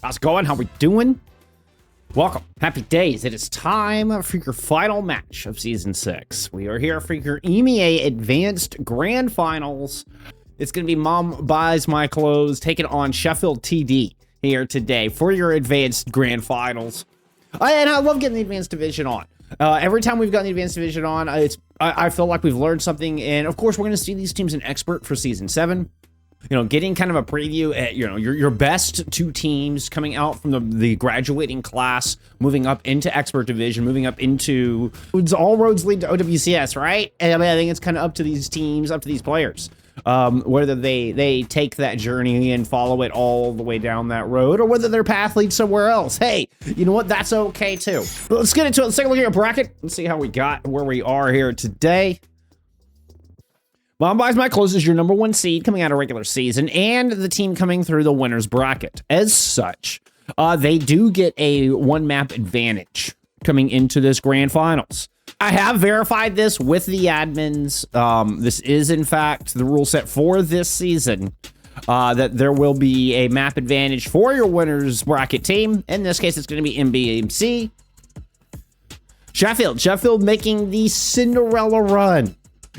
How's it going? How we doing? Welcome. Happy days. It is time for your final match of Season 6. We are here for your EMEA Advanced Grand Finals. It's going to be Mom Buys My Clothes taking on Sheffield TD here today for your Advanced Grand Finals. And I love getting the Advanced Division on. Every time we've gotten the Advanced Division on, I feel like we've learned something. And of course, we're going to see these teams in Expert for Season 7. You know, getting kind of a preview at, you know, your best two teams coming out from the graduating class, moving up into Expert Division, moving up into, all roads lead to OWCS, right? And I mean, I think it's kind of up to these teams, up to these players, whether they take that journey and follow it all the way down that road, or whether their path leads somewhere else. Hey, you know what? That's okay too. But let's get into it. Let's take a look at your bracket. Let's see how we got where we are here today. Mom Buys My Clothes is your #1 seed coming out of regular season, and the team coming through the winner's bracket. As such, they do get a one-map advantage coming into this grand finals. I have verified this with the admins. This is, in fact, the rule set for this season, that there will be a map advantage for your winner's bracket team. In this case, it's going to be MBMC. Sheffield making the Cinderella run.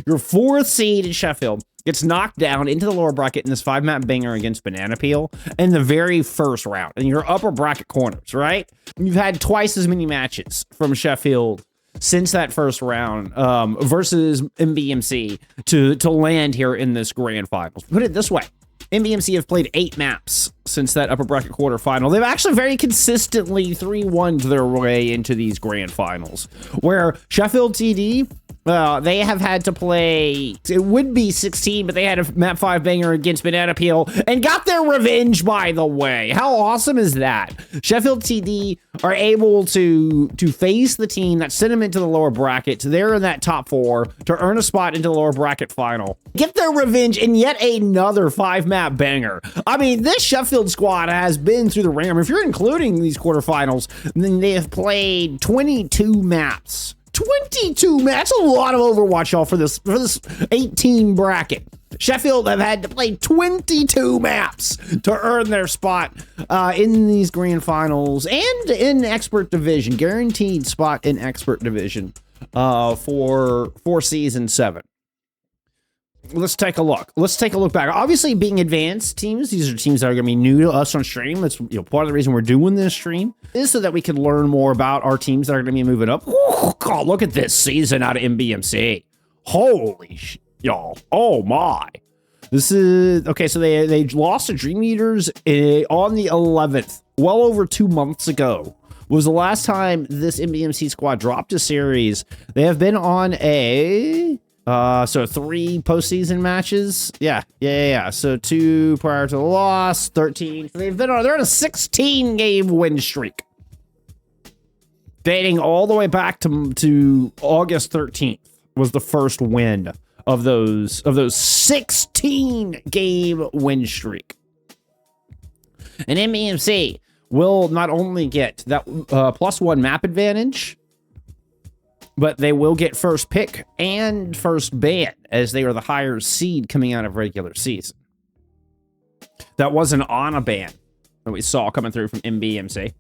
Your 4th seed in Sheffield gets knocked down into the lower bracket in this 5-map banger against Banana Peel in the very first round in your upper bracket corners, right? You've had twice as many matches from Sheffield since that first round versus MBMC to land here in this grand finals. Put it this way. MBMC have played 8 maps since that upper bracket quarterfinal. They've actually very consistently 3-1'd their way into these grand finals, where Sheffield TD, they have had to play, it would be 16, but they had a map 5 banger against Banana Peel and got their revenge, by the way. How awesome is that? Sheffield TD are able to face the team that sent them into the lower bracket. They're in that top 4 to earn a spot into the lower bracket final. Get their revenge in yet another 5-map banger. I mean, this Sheffield squad has been through the ringer. I mean, if you're including these quarterfinals, then they have played 22 maps. 22 maps. That's a lot of Overwatch, y'all, for this 18 bracket. Sheffield have had to play 22 maps to earn their spot in these grand finals and in Expert Division. Guaranteed spot in Expert Division for Season 7. Let's take a look. Let's take a look back. Obviously, being advanced teams, these are teams that are going to be new to us on stream. That's, you know, part of the reason we're doing this stream is so that we can learn more about our teams that are going to be moving up. Ooh, God, look at this season out of MBMC. Holy y'all. Oh my. This is okay. So they lost to Dream Eaters on the 11th, well over 2 months ago. Was the last time this MBMC squad dropped a series. They have been on a so 3 postseason matches. Yeah. So 2 prior to the loss, 13. So they're on a 16-game win streak, dating all the way back to August 13th was the first win of those 16-game win streak. And MBMC will not only get that +1 map advantage, but they will get first pick and first ban, as they are the higher seed coming out of regular season. That was an Ana ban that we saw coming through from MBMC.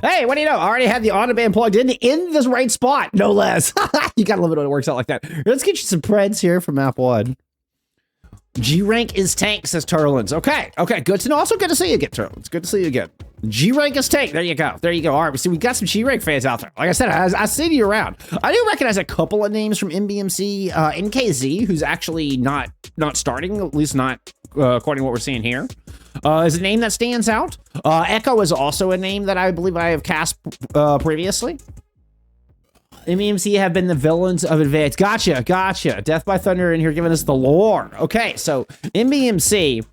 Hey, what do you know? I already had the Ana ban plugged in this right spot, no less. You gotta love it when it works out like that. Let's get you some preds here from map 1. G rank is tank, says Turlins. Okay, good to know. Also good to see you again, Turlins. Good to see you again. G rank is tank. There you go. All right, we got some G rank fans out there. Like I said, I see you around. I do recognize a couple of names from MBMC. NKZ, who's actually not starting, at least not according to what we're seeing here, is a name that stands out. Echo is also a name that I believe I have cast previously. MBMC have been the villains of Advance. Gotcha. Death by Thunder in here giving us the lore. Okay, so MBMC,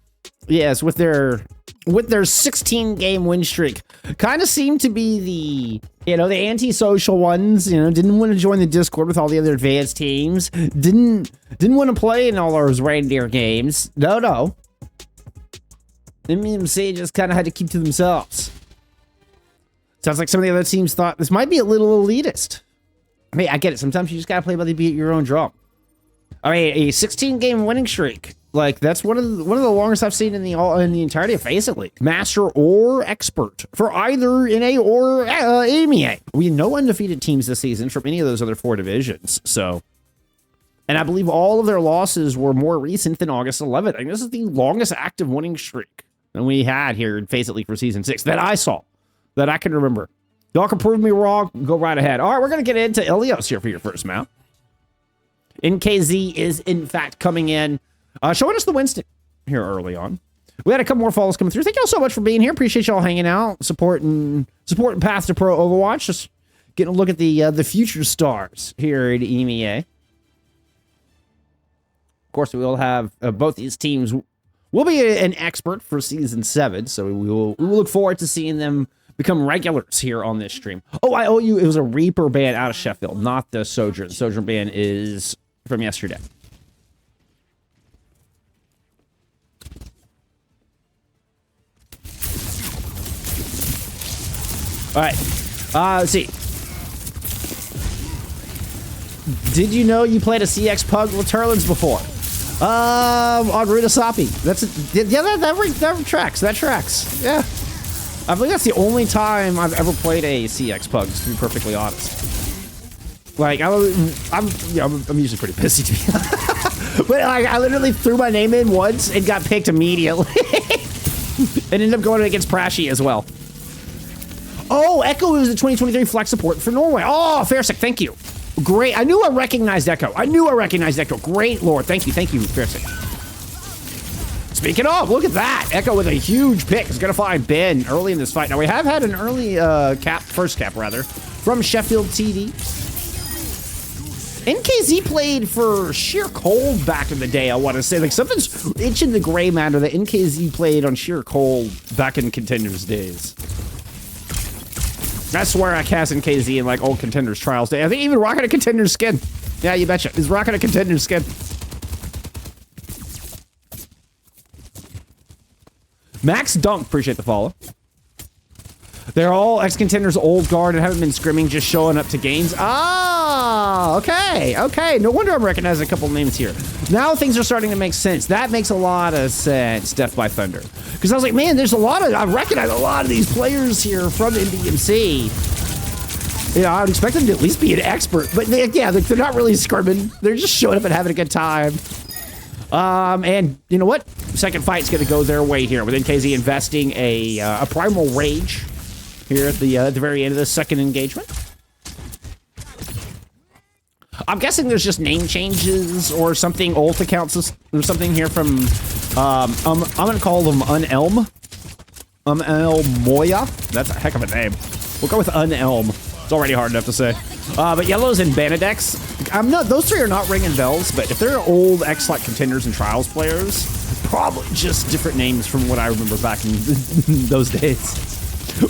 yes, with their 16-game win streak, kind of seemed to be the antisocial ones. Didn't want to join the Discord with all the other advanced teams. Didn't want to play in all those reindeer games. No. MBMC just kind of had to keep to themselves. Sounds like some of the other teams thought this might be a little elitist. I mean, I get it. Sometimes you just gotta play by the beat of your own drum. I mean, a 16-game winning streak Like, that's one of the longest I've seen in the entirety of FACEIT League. Master or expert for either NA or EMEA. We had no undefeated teams this season from any of those other 4 divisions. So, and I believe all of their losses were more recent than August 11th. I think this is the longest active winning streak that we had here in FACEIT League for Season 6 that I saw, that I can remember. Y'all can prove me wrong. Go right ahead. All right, we're going to get into Ilios here for your first mount. NKZ is, in fact, coming in, showing us the Winston here early on. We had a couple more follows coming through. Thank y'all so much for being here. Appreciate y'all hanging out, supporting Path to Pro Overwatch. Just getting a look at the future stars here at EMEA. Of course, we will have both these teams. Will be an expert for Season 7, so we will look forward to seeing them become regulars here on this stream. Oh, I owe you. It was a Reaper ban out of Sheffield, not the Sojourn. The Sojourn ban is from yesterday. All right. Let's see. Did you know you played a CX Pug with Turlins before? On Ruta Sapi. That tracks. That tracks. Yeah. I believe that's the only time I've ever played a CX Pug, to be perfectly honest. Like, I'm usually pretty pissy, to be honest. But like, I literally threw my name in once and got picked immediately. And ended up going against Prashy as well. Oh, Echo was the 2023 Flex support for Norway. Oh, Fairsick, thank you. Great. I knew I recognized Echo. Great lord. Thank you, Fairsick. Speaking of, look at that. Echo with a huge pick is going to find Ben early in this fight. Now, we have had an early first cap, from Sheffield TD. NKZ played for Sheer Cold back in the day, I want to say. Like, something's itching the gray matter that NKZ played on Sheer Cold back in Contenders days. I swear I cast NKZ in, like, old Contenders Trials day. I think even rocking a Contenders skin. Yeah, you betcha. He's rocking a Contenders skin. Max Dunk, appreciate the follow. They're all ex-Contenders old guard and haven't been scrimming, just showing up to games. Ah, okay. No wonder I'm recognizing a couple names here. Now things are starting to make sense. That makes a lot of sense, Death by Thunder. Because I was like, man, I recognize a lot of these players here from NBMC. I would expect them to at least be an expert. But they're not really scrimming. They're just showing up and having a good time. And you know what? Second fight's going to go their way here with NKZ investing a Primal Rage here at the very end of the second engagement. I'm guessing there's just name changes or something, ult accounts or something here from, I'm going to call them Unelm. Moya. That's a heck of a name. We'll go with Unelm. It's already hard enough to say. But Yellows and Benedex, those three are not ringing bells, but if they're old like Contenders and Trials players, probably just different names from what I remember back in those days.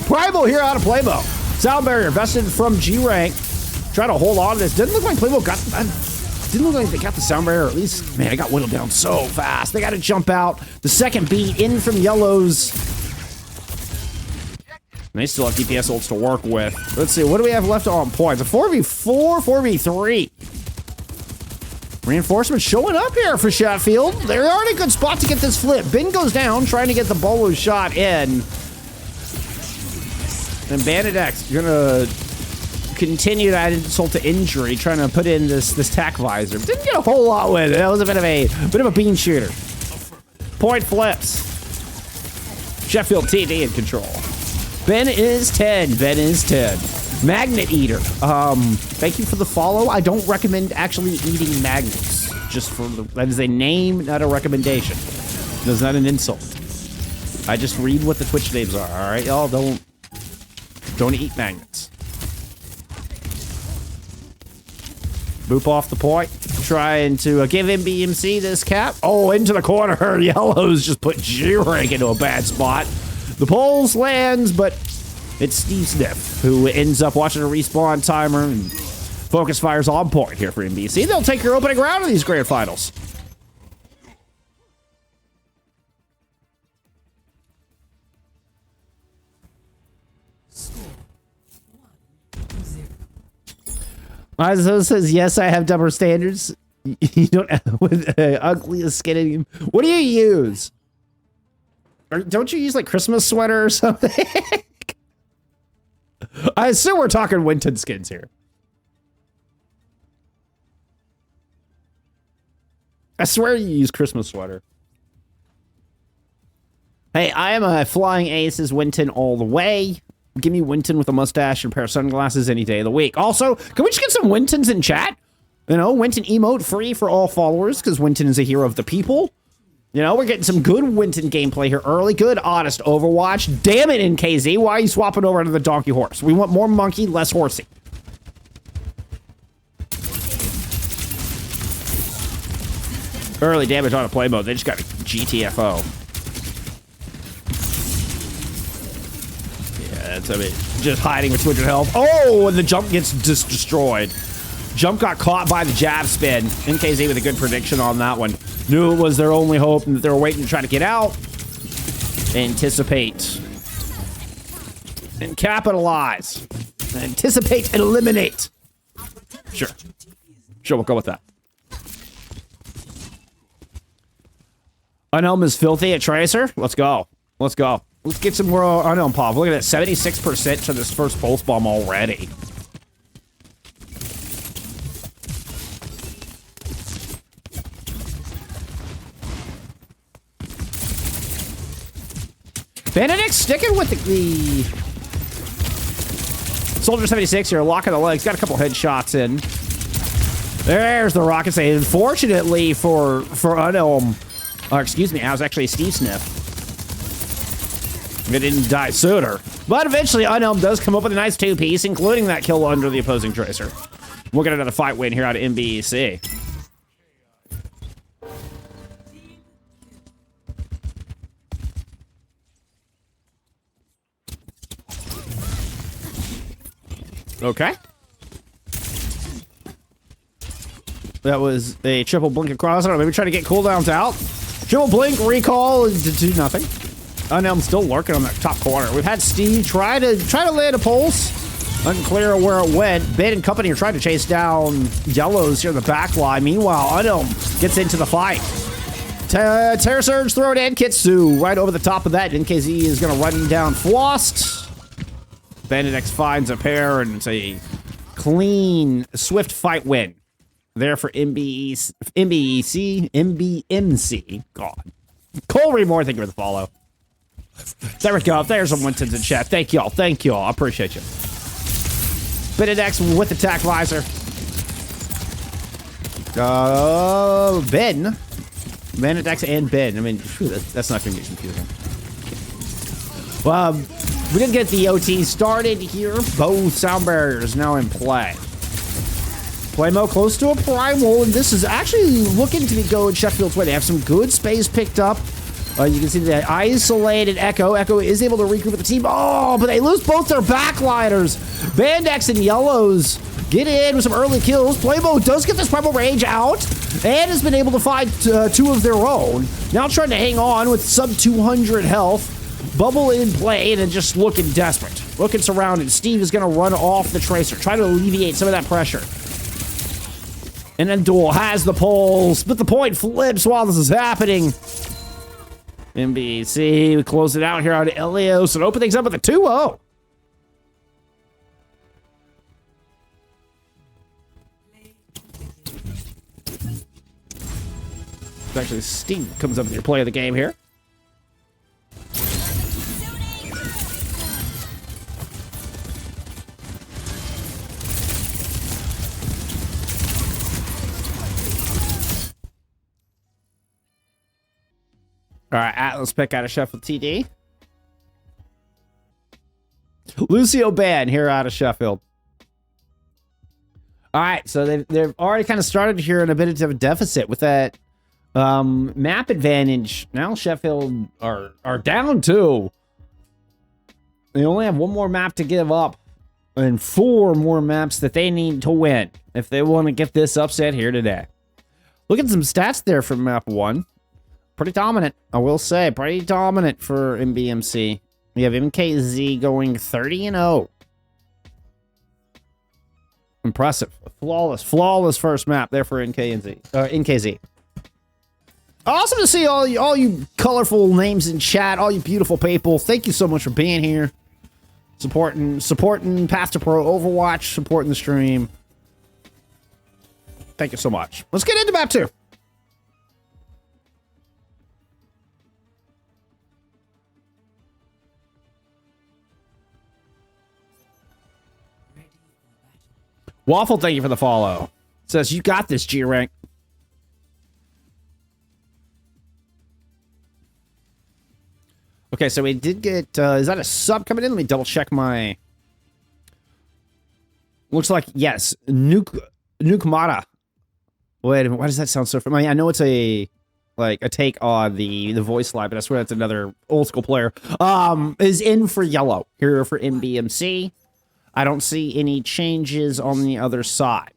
Primal here out of Playbo. Sound barrier vested from G-Rank. Try to hold on to this. Didn't look like Playbo didn't look like they got the sound barrier, or at least, man, it got whittled down so fast. They got to jump out. The second beat in from Yellows. And they still have DPS ults to work with. Let's see, what do we have left on points? A 4v4, 4v3. Reinforcements showing up here for Sheffield. They're in a good spot to get this flip. Ben goes down, trying to get the bolo shot in. And Benedex gonna continue that insult to injury, trying to put in this tack visor. Didn't get a whole lot with it. That was a bit of a bean shooter. Point flips. Sheffield TD in control. Ben is 10. Magnet Eater. Thank you for the follow. I don't recommend actually eating magnets. That is a name, not a recommendation. That's not an insult. I just read what the Twitch names are, all right? Y'all don't eat magnets. Boop off the point. Trying to give MBMC this cap. Oh, into the corner. Yellows just put G-Rank into a bad spot. The pulse lands, but it's Steve Sniff who ends up watching a respawn timer, and focus fire's on point here for NBC. They'll take your opening round of these grand finals. Iso says, yes, I have double standards. You don't with ugliest skin in game. What do you use? Or don't you use like Christmas sweater or something? I assume we're talking Winton skins here. I swear you use Christmas sweater. Hey, I am a flying aces Winton all the way. Give me Winton with a mustache and a pair of sunglasses any day of the week. Also, can we just get some Wintons in chat? You know, Winton emote free for all followers because Winton is a hero of the people. You know, we're getting some good Winton gameplay here early. Good, honest Overwatch. Damn it, NKZ. Why are you swapping over to the donkey horse? We want more monkey, less horsey. Early damage on a play mode. They just got a GTFO. Yeah, that's, I mean, just hiding with 200 health. Oh, and the jump gets destroyed. Jump got caught by the jab spin. NKZ with a good prediction on that one. Knew it was their only hope and that they were waiting to try to get out. Anticipate. And capitalize. Anticipate and eliminate. Sure. Sure, we'll go with that. Unelm is filthy at Tracer. Let's go. Let's go. Let's get some more Unelm pop. Look at that. 76% to this first pulse bomb already. Benedict sticking with the Soldier 76 here, locking the legs. Got a couple headshots in. There's the rocket save. Unfortunately for Unelm, or excuse me, I was actually Steve Sniff. It didn't die sooner. But eventually Unelm does come up with a nice two-piece, including that kill under the opposing Tracer. We'll get another fight win here out of MBEC. Okay. That was a triple blink across. I don't know, maybe try to get cooldowns out. Triple blink, recall, do nothing. Unelm's still lurking on that top corner. We've had Steve try to land a pulse. Unclear where it went. Ben and company are trying to chase down Yellows here in the back line. Meanwhile, Unelm gets into the fight. Terror Surge thrown in. Kitsu right over the top of that. NKZ is going to run down Flost. Benedict finds a pair, and it's a clean, swift fight win. There for MBMC. God. Cole Remore, thank you for the follow. There we go. There's some Wintons in chat. Thank y'all. Thank y'all. I appreciate you. Benedict with attack visor. Ben. Benedict and Ben. I mean, whew, that's not going to get confusing. Well, we didn't get the OT started here. Both sound barriers now in play. Playmo close to a primal, and this is actually looking to be going Sheffield's way. They have some good space picked up. You can see the isolated Echo. Echo is able to regroup with the team. Oh, but they lose both their backliners. Bandex and Yellows get in with some early kills. Playmo does get this primal rage out and has been able to find two of their own. Now trying to hang on with sub 200 health. Bubble in play and just looking desperate. Looking surrounded. Steve is going to run off the Tracer. Try to alleviate some of that pressure. And then Duel has the pulse, but the point flips while this is happening. MBC, we close it out here on Ilios and open things up with a 2-0. Actually, Steve comes up with your play of the game here. All right, Aatlis pick out of Sheffield TD. Lucio Ban here out of Sheffield. All right, so they've already kind of started here in a bit of a deficit with that map advantage. Now Sheffield are down 2. They only have one more map to give up and 4 more maps that they need to win if they want to get this upset here today. Look at some stats there from map 1. Pretty dominant, I will say. Pretty dominant for MBMC. We have MKZ going 30-0. Impressive. Flawless first map there for NKZ. Awesome to see all you colorful names in chat, all you beautiful people. Thank you so much for being here. Supporting Path to Pro Overwatch, supporting the stream. Thank you so much. Let's get into map 2. Waffle, thank you for the follow. Says, you got this, G-Rank. Okay, so we did get, is that a sub coming in? Let me double check my... Looks like, yes, Nukmata. Wait a minute, why does that sound so familiar? I know it's a take on the voice line, but I swear that's another old school player. Is in for yellow here for NBMC. I don't see any changes on the other side.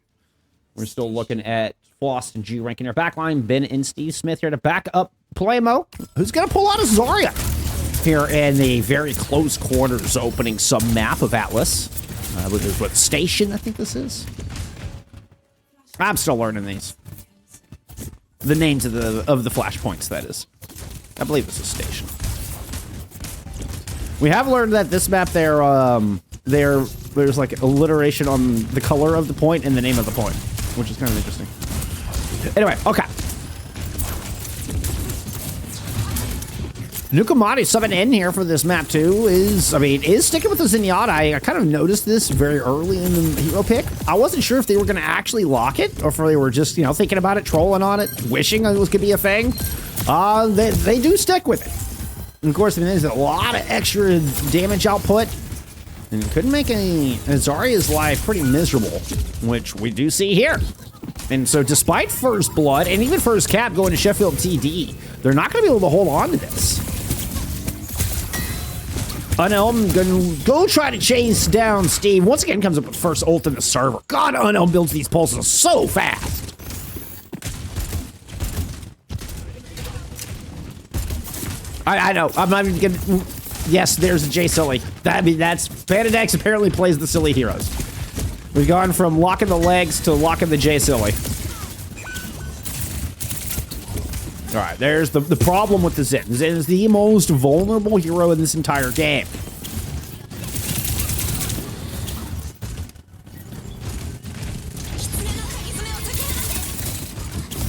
We're still looking at Floss and G ranking our backline. Ben and Steve Smith here to back up Playmo, who's going to pull out a Zarya here in the very close quarters opening sub-map of Aatlis. I believe there's what station I think this is. I'm still learning these. The names of the flashpoints, that is. I believe this is station. We have learned that this map there's like alliteration on the color of the point and the name of the point, which is kind of interesting. Anyway, okay. Nukamati subbing in here for this map too is sticking with the Zenyatta. I kind of noticed this very early in the hero pick. I wasn't sure if they were going to actually lock it or if they were just, thinking about it, trolling on it, wishing it was going to be a thing. They do stick with it. And of course, there's a lot of extra damage output. And couldn't make Zarya's life pretty miserable, which we do see here. And so despite first blood and even first cap going to Sheffield TD, they're not going to be able to hold on to this. Unelm gonna go try to chase down Steve. Once again comes up with first ult in the server. God, Unelm builds these pulses so fast. I know. I'm not even gonna... Yes, there's a J Silly. That's Panadex apparently plays the silly heroes. We've gone from locking the legs to locking the J Silly. All right, there's the problem with the Zen. Zen is the most vulnerable hero in this entire game.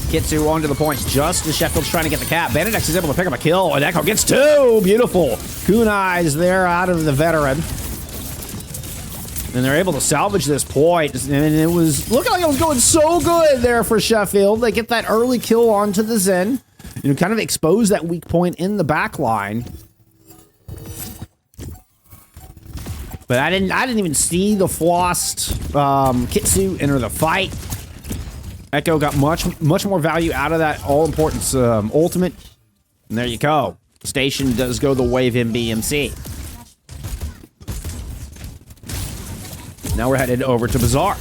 Kitsu onto the point just as Sheffield's trying to get the cap. Benedex is able to pick up a kill, and Echo gets 2. Beautiful. Kunai's there out of the veteran. And they're able to salvage this point. And it was looking like it was going so good there for Sheffield. They get that early kill onto the Zen. Kind of expose that weak point in the back line. But I didn't even see the flossed Kitsu enter the fight. Echo got much more value out of that all-important ultimate. And there you go. Station does go the way of MBMC. Now we're headed over to Bazaar.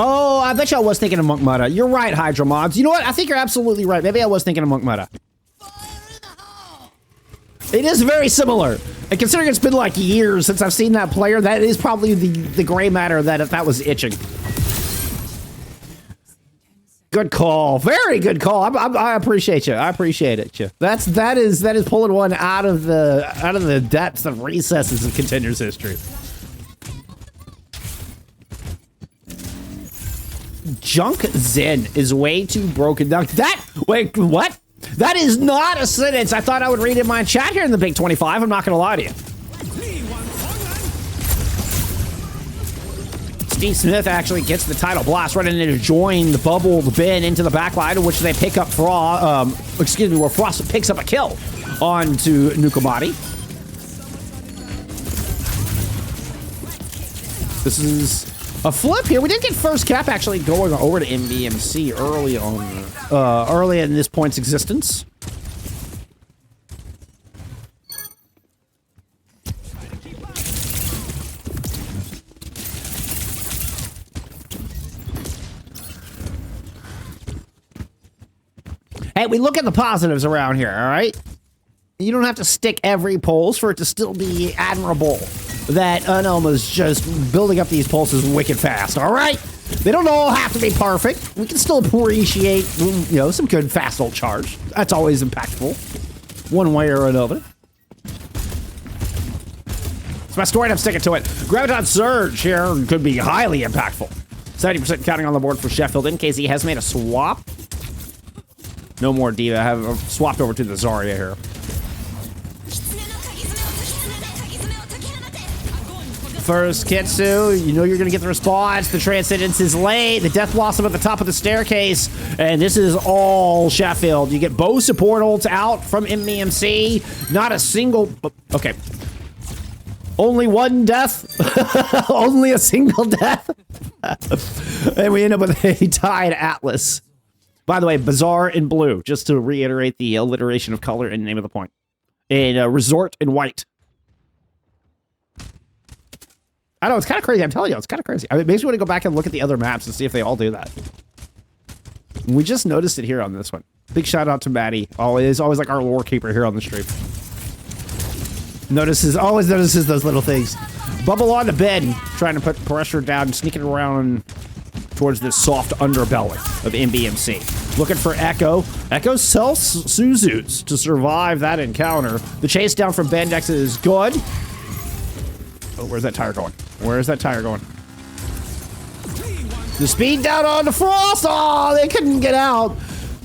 Oh, I bet you I was thinking of Monk Mutta. You're right, Hydra Mobs. You know what? I think you're absolutely right. Maybe I was thinking of Monk Mutta. It is very similar. And considering it's been like years since I've seen that player, that is probably the gray matter that was itching. Good call. Very good call. I appreciate you. I appreciate it. You. That is pulling one out of the depths of recesses of Contenders history. Junk Zen is way too broken down. Wait, what? That is not a sentence I thought I would read in my chat here in the Big 25. I'm not going to lie to you. Steve Smith actually gets the title blast right in to join the bubbled Ben into the backline, which they pick up where Frost picks up a kill onto Nukamati. This is a flip here. We did get first cap actually going over to MBMC early in this point's existence. Hey, we look at the positives around here, all right? You don't have to stick every pulse for it to still be admirable. that Unelm is just building up these pulses wicked fast, all right? They don't all have to be perfect. We can still appreciate, you know, some good fast ult charge. That's always impactful, one way or another. It's my story and I'm sticking to it. Graviton Surge here could be highly impactful. 70% counting on the board for Sheffield in case he has made a swap. No more D.Va. I have swapped over to the Zarya here. First, Kitsu, you know you're going to get the response. The Transcendence is late. The Death Blossom at the top of the staircase. And this is all Sheffield. You get both support ults out from MBMC. Not a single... Okay. Only one death? Only a single death? And we end up with a tied Aatlis. By the way, Bazaar in blue, just to reiterate the alliteration of color and name of the point. And Resort in white. I know, it's kind of crazy. I'm telling you, it's kind of crazy. I mean, it makes me want to go back and look at the other maps and see if they all do that. We just noticed it here on this one. Big shout out to Maddie. Always like our lore keeper here on the stream. Always notices those little things. Bubble on the bed, trying to put pressure down, sneaking around towards this soft underbelly of MBMC. Looking for Echo. Echo sells Suzus to survive that encounter. The chase down from Bandex is good. Oh, where's that tire going? Where's that tire going? The speed down on the Frost. Oh, they couldn't get out.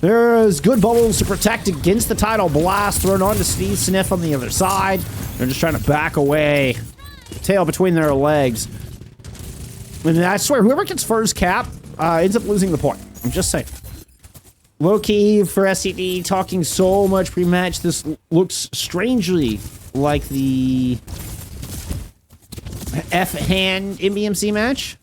There's good bubbles to protect against the tidal blast thrown onto Steve Sniff on the other side. They're just trying to back away. Tail between their legs. And I swear, whoever gets first cap ends up losing the point. I'm just saying. Low key for SCD, talking so much pre-match. This looks strangely like the F-hand MBMC match.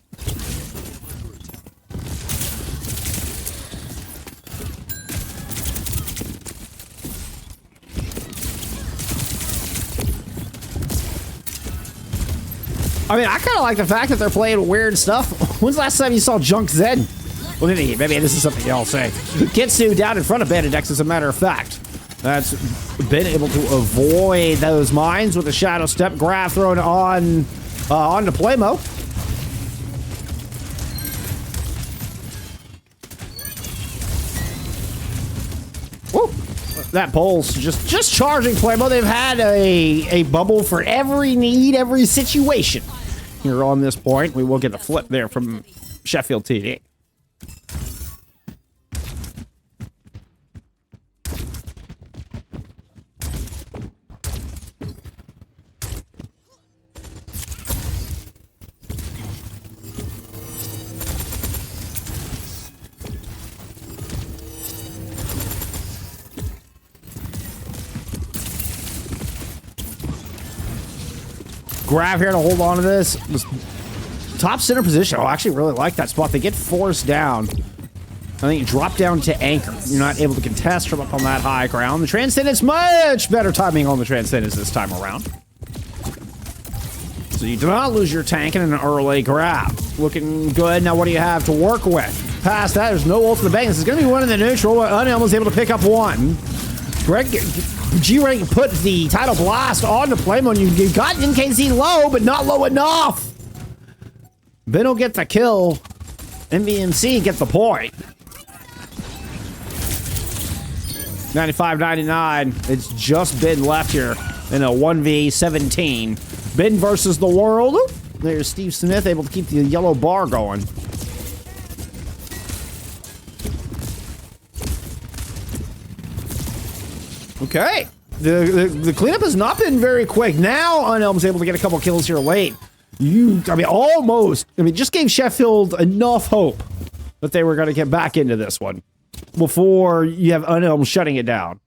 I mean, I kind of like the fact that they're playing weird stuff. When's the last time you saw Junk Zen? Well, maybe this is something y'all say. Kitsu down in front of Bandex, as a matter of fact. That's been able to avoid those mines with a Shadow Step grab thrown on onto Playmo. Woo! That pulse just charging Playmo. They've had a bubble for every need, every situation. Here on this point, we will get a flip there from Sheffield TD. Grab here to hold on to this. Top center position. Oh, I actually really like that spot. They get forced down. I think you drop down to anchor. You're not able to contest from up on that high ground. The Transcendence, much better timing on the Transcendence this time around. So you do not lose your tank in an early grab. Looking good. Now what do you have to work with? Past that, there's no ult to the bang. This is going to be one in the neutral. Unelm was able to pick up one. G-Rank put the Tidal Blast on to Playmo. You got NKZ low, but not low enough. Ben will get the kill. MBMC get the point. 95-99. It's just Ben left here in a 1v17. Ben versus the world. There's Steve Smith able to keep the yellow bar going. Okay. The cleanup has not been very quick. Now Unelm's able to get a couple kills here late. Almost. Just gave Sheffield enough hope that they were going to get back into this one before you have Unelm shutting it down.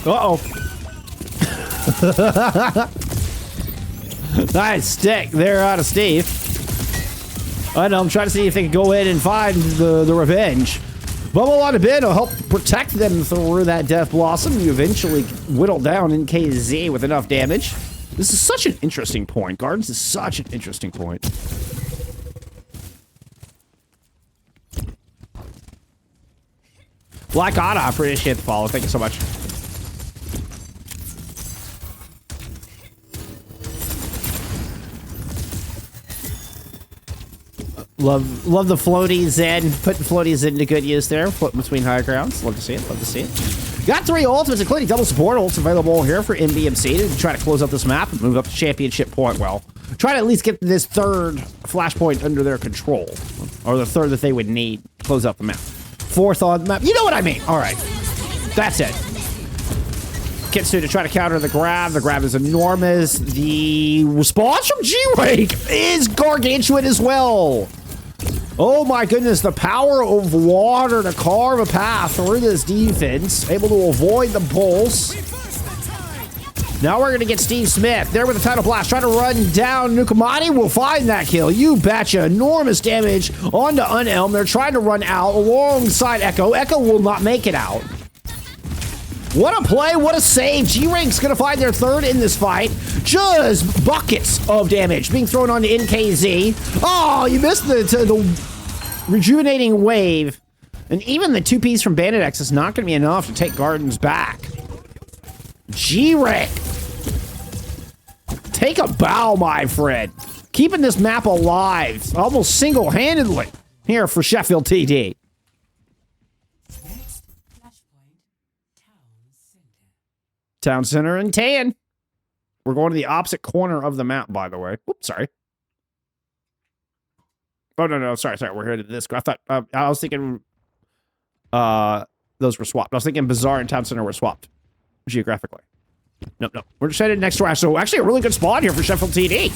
Uh-oh. Nice stick there out of Steve. I know, I'm trying to see if they can go in and find the revenge. Bubble on a bit will help protect them through that Death Blossom. You eventually whittle down NKZ with enough damage. This is such an interesting point. Gardens is such an interesting point. Black Otta, I appreciate the follow. Thank you so much. Love the floaties in. Putting floaties into good use there. Floating between high grounds. Love to see it. Love to see it. Got 3 ultimates, including double support ults available here for MBMC to try to close up this map and move up to championship point. Well, try to at least get this 3rd flashpoint under their control. Or the 3rd that they would need to close up the map. 4th on the map. You know what I mean. All right. That's it. Kitsu to try to counter the grab. The grab is enormous. The response from G-Rake is gargantuan as well. Oh my goodness, the power of water to carve a path through this defense. Able to avoid the pulse. Now we're going to get Steve Smith there with the Tidal Blast. Trying to run down Nukamati. Will find that kill. You betcha. Enormous damage onto Unelm. They're trying to run out alongside Echo. Echo will not make it out. What a play. What a save. G-Rank's going to find their 3rd in this fight. Just buckets of damage being thrown onto NKZ. Oh, you missed the rejuvenating wave. And even the 2-piece from Bandit X is not going to be enough to take Gardens back. G-Rank. Take a bow, my friend. Keeping this map alive almost single-handedly here for Sheffield TD. Town Center and Tan. We're going to the opposite corner of the map, by the way. Oops, sorry. Oh, no, sorry. We're here to this. I thought, I was thinking those were swapped. I was thinking Bazaar and Town Center were swapped geographically. No. We're just headed next to us. So actually a really good spawn here for Sheffield TD.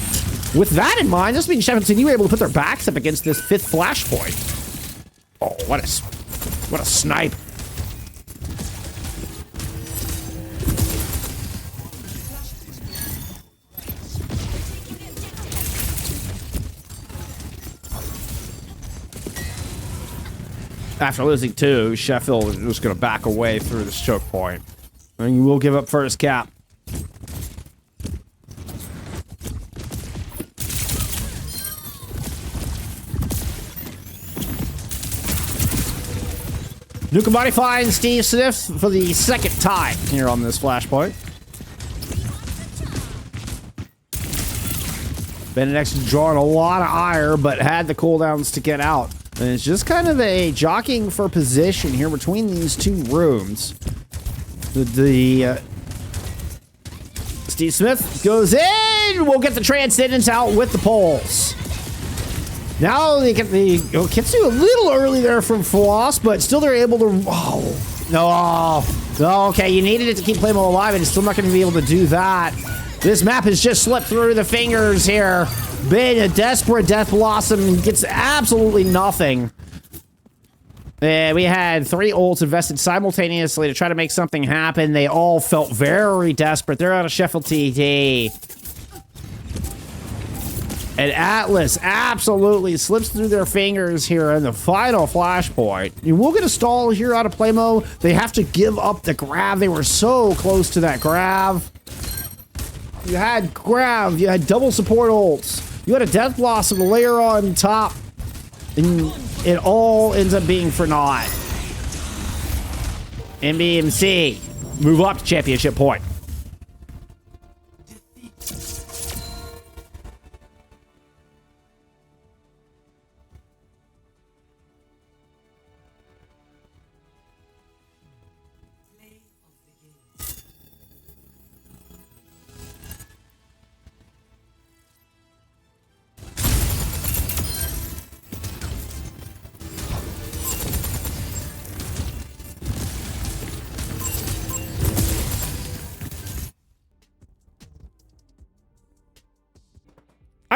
With that in mind, this means Sheffield TD were able to put their backs up against this 5th flashpoint. Oh, what a snipe. After losing 2, Sheffield is just going to back away through this choke point. And you will give up first cap. Nukamati finds Steve Smith for the 2nd time here on this flashpoint. Benedict's drawn a lot of ire, but had the cooldowns to get out. And it's just kind of a jockeying for position here between these 2 rooms. Steve Smith goes in. We'll get the Transcendence out with the pulse. Now they get the Kitsu a little early there from Floss, but still they're able to. Oh no! Okay, you needed it to keep Playmo alive, and it's still not going to be able to do that. This map has just slipped through the fingers here. Been a desperate Death Blossom, gets absolutely nothing. And we had 3 ults invested simultaneously to try to make something happen. They all felt very desperate. They're out of Sheffield TD. And Aatlis absolutely slips through their fingers here in the final flashpoint. And we'll get a stall here out of Playmo. They have to give up the grab. They were so close to that grab. You had grab. You had double support ults. You had a Death Blossom layer on top. And it all ends up being for naught. MBMC move up to championship point.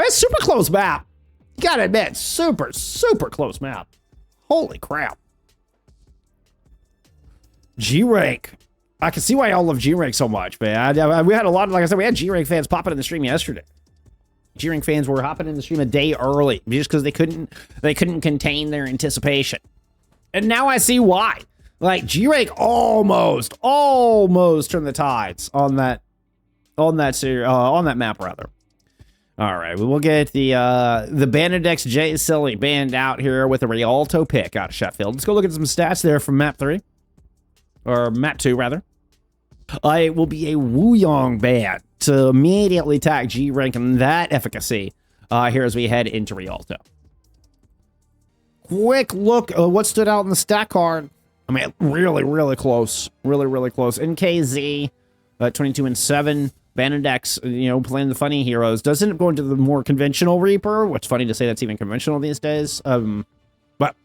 Super close map. You gotta admit, super close map. Holy crap. G-Rank. I can see why y'all love G-Rank so much, man. We had a lot of, like I said, we had G-Rank fans popping in the stream yesterday. G-Rank fans were hopping in the stream a day early just because they couldn't contain their anticipation. And now I see why. Like, G-Rank almost turned the tides on that map rather. All right, we will get the Bandedex J Silly banned out here with a Rialto pick out of Sheffield. Let's go look at some stats there from map 3. Or map 2, rather. It will be a Wuyong ban to immediately attack G-Rank and that efficacy here as we head into Rialto. Quick look at what stood out in the stat card. I mean, really close. Really close. NKZ, 22 and 7. Bandedex, you know, playing the funny heroes. Doesn't end up going to the more conventional Reaper, which funny to say that's even conventional these days. But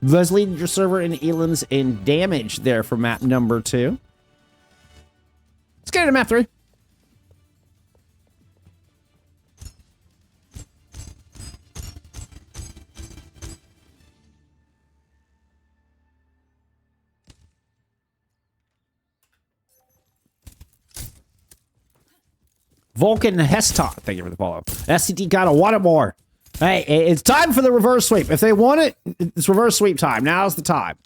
does lead your server in elims and damage there for map number 2. Let's get into map 3. Vulcan Hestot, thank you for the follow. SCT gotta want it more. Hey, it's time for the reverse sweep. If they want it, it's reverse sweep time. Now's the time.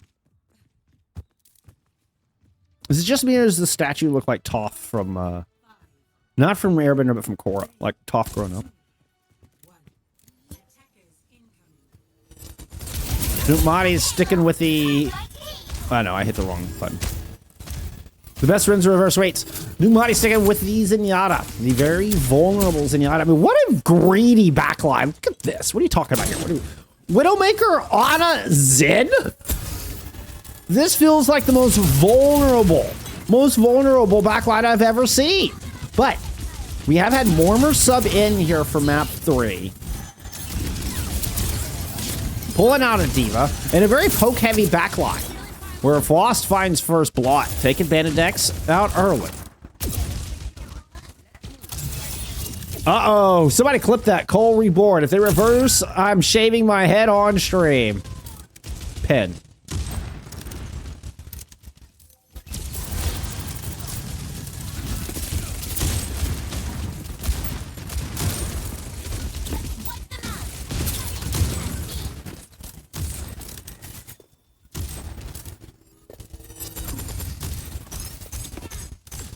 Is it just me or does the statue look like Toph from, not from Airbender, but from Korra? Like Toph grown up. Madi's sticking with the... Oh no, I hit the wrong button. The best runs are reverse weights. Numati sticking with the Zenyatta. The very vulnerable Zenyatta. I mean, what a greedy backline. Look at this. What are you talking about here? Widowmaker, Ana, Zen? This feels like the most vulnerable backline I've ever seen. But we have had Mormor sub in here for map 3. Pulling out a D.Va and a very poke-heavy backline. Where Flost finds first blood, taking Bandedex out early. Uh-oh, somebody clip that. Cole Reborn. If they reverse, I'm shaving my head on stream. Pen.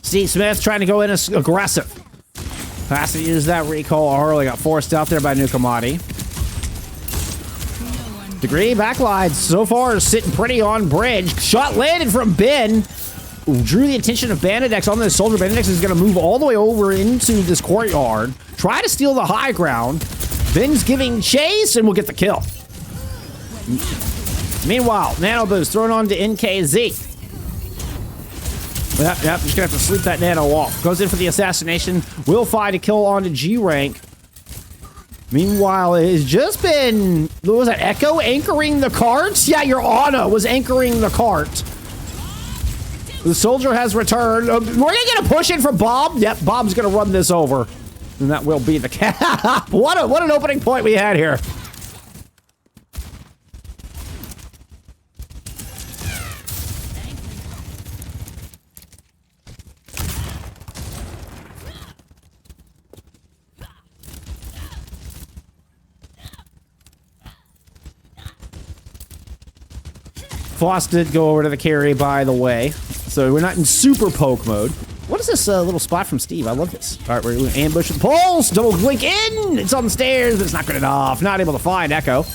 Steve Smith trying to go in as aggressive. Has to use that recall early. Got forced out there by Nukamati. Degree backline so far is sitting pretty on bridge. Shot landed from Ben. Drew the attention of Bandedex on this soldier. Bandedex is going to move all the way over into this courtyard. Try to steal the high ground. Ben's giving chase and we'll get the kill. Meanwhile, Nano Boost thrown on to NKZ. Yep, just gonna have to sleep that Nano off. Goes in for the assassination. Will find a kill onto G-Rank. Meanwhile, it has just been... What was that? Echo anchoring the carts? Yeah, your Ana was anchoring the cart. The soldier has returned. We're gonna get a push in from Bob. Yep, Bob's gonna run this over. And that will be the cap. What an opening point we had here. Floss did go over to the carry, by the way. So we're not in super poke mode. What is this little spot from Steve? I love this. All right, we're going to ambush the pulse. Double blink in. It's on the stairs, but it's not good enough. Not able to find Echo.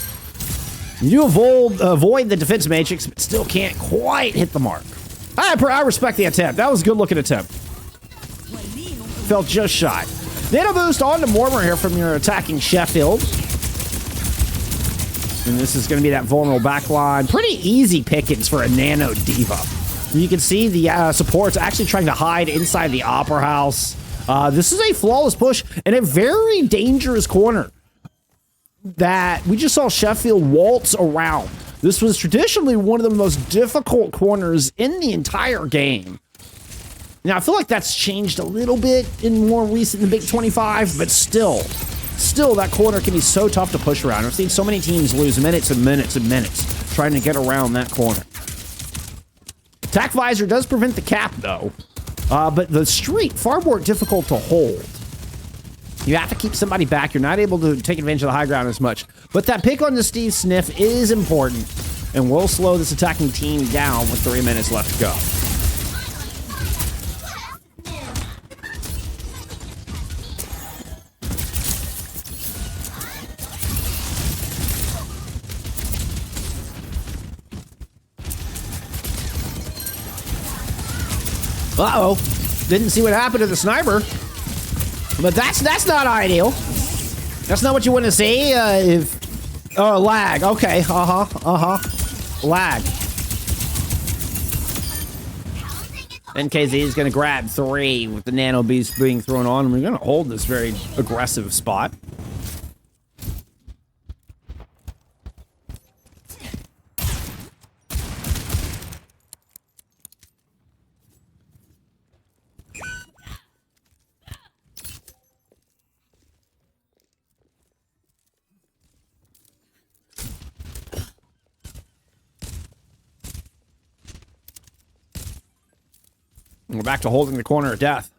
You avoid the defense matrix, but still can't quite hit the mark. I respect the attempt. That was a good-looking attempt. Felt just shy. Nano boost on to Mormor here from your attacking Sheffield. And this is going to be that vulnerable backline. Pretty easy pickings for a Nano D.Va. You can see the support's actually trying to hide inside the Opera House. This is a flawless push in a very dangerous corner that we just saw Sheffield waltz around. This was traditionally one of the most difficult corners in the entire game. Now, I feel like that's changed a little bit in more recent Big 25, but still, that corner can be so tough to push around. I've seen so many teams lose minutes and minutes and minutes trying to get around that corner. Attack Visor does prevent the cap, though, but the street far more difficult to hold. You have to keep somebody back. You're not able to take advantage of the high ground as much. But that pick on the Steve Sniff is important and will slow this attacking team down with 3 minutes left to go. Uh-oh. Didn't see what happened to the sniper. But that's not ideal. That's not what you want to see. Oh, lag. Okay. Lag. NKZ is going to grab 3 with the Nano Beast being thrown on. And we're going to hold this very aggressive spot. And we're back to holding the corner of death.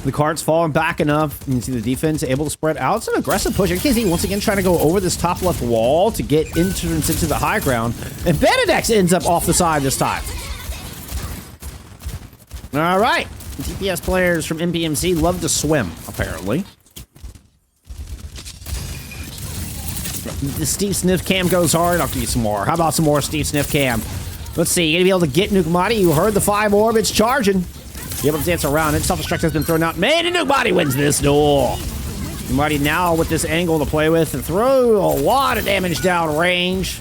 The card's falling back enough. You can see the defense able to spread out. It's an aggressive push. NKZ once again trying to go over this top left wall to get entrance into the high ground. And Benedex ends up off the side this time. All right. TPS players from NPMC love to swim, apparently. The Steve Sniff cam goes hard. I'll give you some more. How about some more Steve Sniff cam? Let's see. You're going to be able to get Nukemati. You heard the 5 orbits charging. Be able to dance around it. Self-destruct has been thrown out. Man, and Nukemati wins this duel. Nukemati now with this angle to play with and throw a lot of damage down range.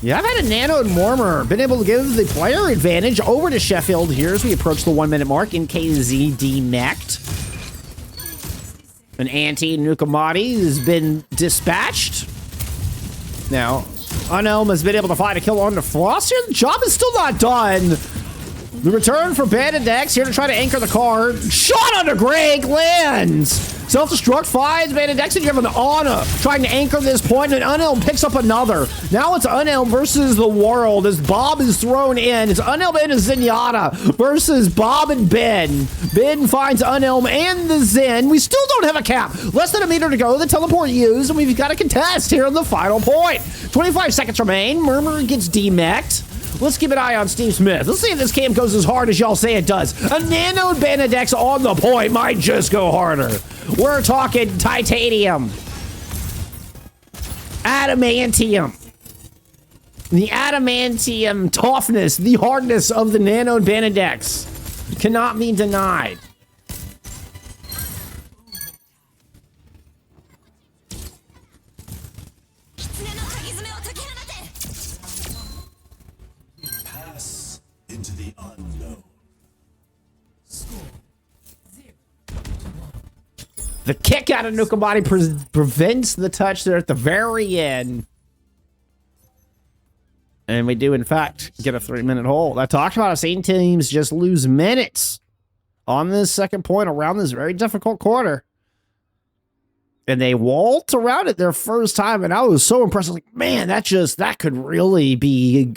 You have had a Nano and Mormor been able to give the player advantage over to Sheffield here as we approach the 1 minute mark. NKZ demeched. An anti-Nukemati has been dispatched. Now, Unelm has been able to find a kill on the Frost here. The job is still not done. The return for Bandidex here to try to anchor the card. Shot under Greg lands. Self-destruct finds Bandidex, and you have an Ana trying to anchor this point, and Unelm picks up another. Now it's Unelm versus the world as Bob is thrown in. It's Unelm and Zenyatta versus Bob and Ben. Ben finds Unelm and the Zen. We still don't have a cap. Less than a meter to go. The teleport used, and we've got a contest here on the final point. 25 seconds remain. Murmur gets demeched. Let's keep an eye on Steve Smith. Let's see if this camp goes as hard as y'all say it does. A Nano Benedex on the point might just go harder. We're talking titanium. Adamantium. The adamantium toughness, the hardness of the Nano Benedex cannot be denied. Into the unknown. The kick out of Nukemati prevents the touch there at the very end. And we do, in fact, get a 3 minute hold. I talked about, I've seen teams just lose minutes on this second point around this very difficult quarter. And they waltz around it their first time. And I was so impressed. I was like, man, that could really be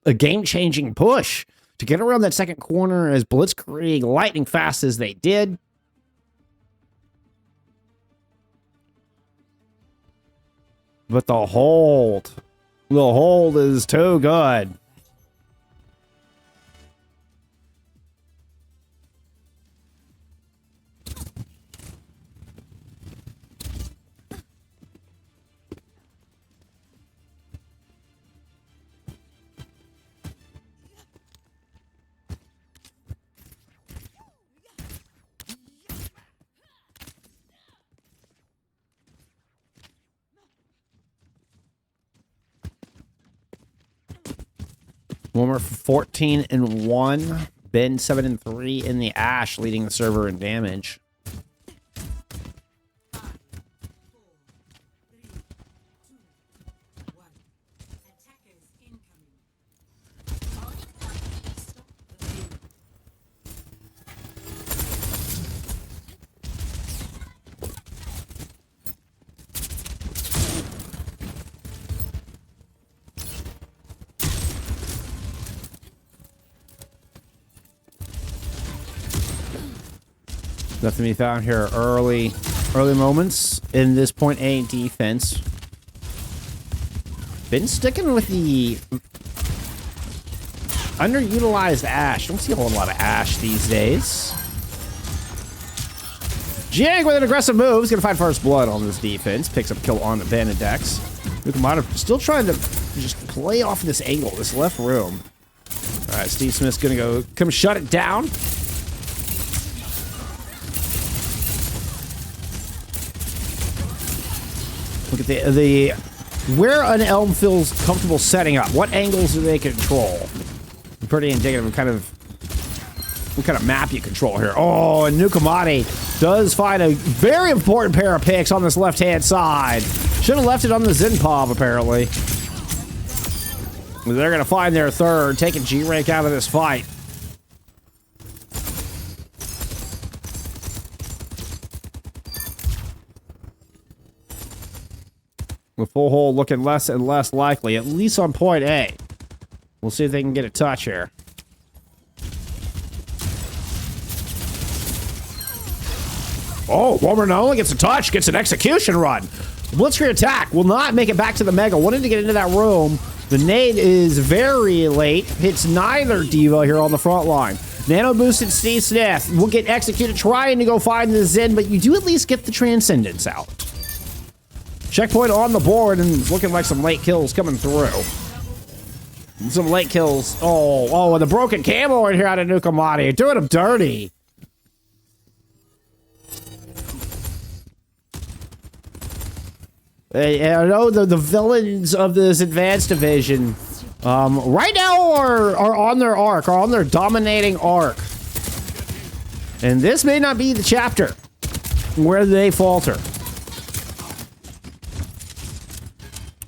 a game-changing push. To get around that second corner as Blitzkrieg lightning fast as they did. But the hold is too good. Wilmer 14-1, Ben 7-3 in the Ash, leading the server in damage. Nothing to be found here. Early moments in this point A defense. Been sticking with the underutilized Ash. Don't see a whole lot of Ash these days. Jig with an aggressive move. He's going to find first blood on this defense. Picks up a kill on the Benedex. Nukamata still trying to just play off this angle, this left room. All right, Steve Smith's going to come shut it down. Look at the where an Elm feels comfortable setting up. What angles do they control? Pretty indicative of what kind of map you control here. Oh, and Nukamati does find a very important pair of picks on this left-hand side. Should have left it on the Zinpov, apparently. They're going to find their third, taking G-Rank out of this fight. The full hole looking less and less likely, at least on point A. We'll see if they can get a touch here. Oh, Warmer not only gets a touch, gets an execution run. Blitzkrieg attack will not make it back to the Mega. Wanted to get into that room. The nade is very late. Hits neither Diva here on the front line. Nano boosted Steve Smith will get executed trying to go find the Zen, but you do at least get the Transcendence out. Checkpoint on the board and looking like some late kills coming through. Some late kills. Oh, and the broken camo in here out of Nukamati. Doing him dirty. I know the villains of this advanced division right now are on their arc, are on their dominating arc. And this may not be the chapter where they falter.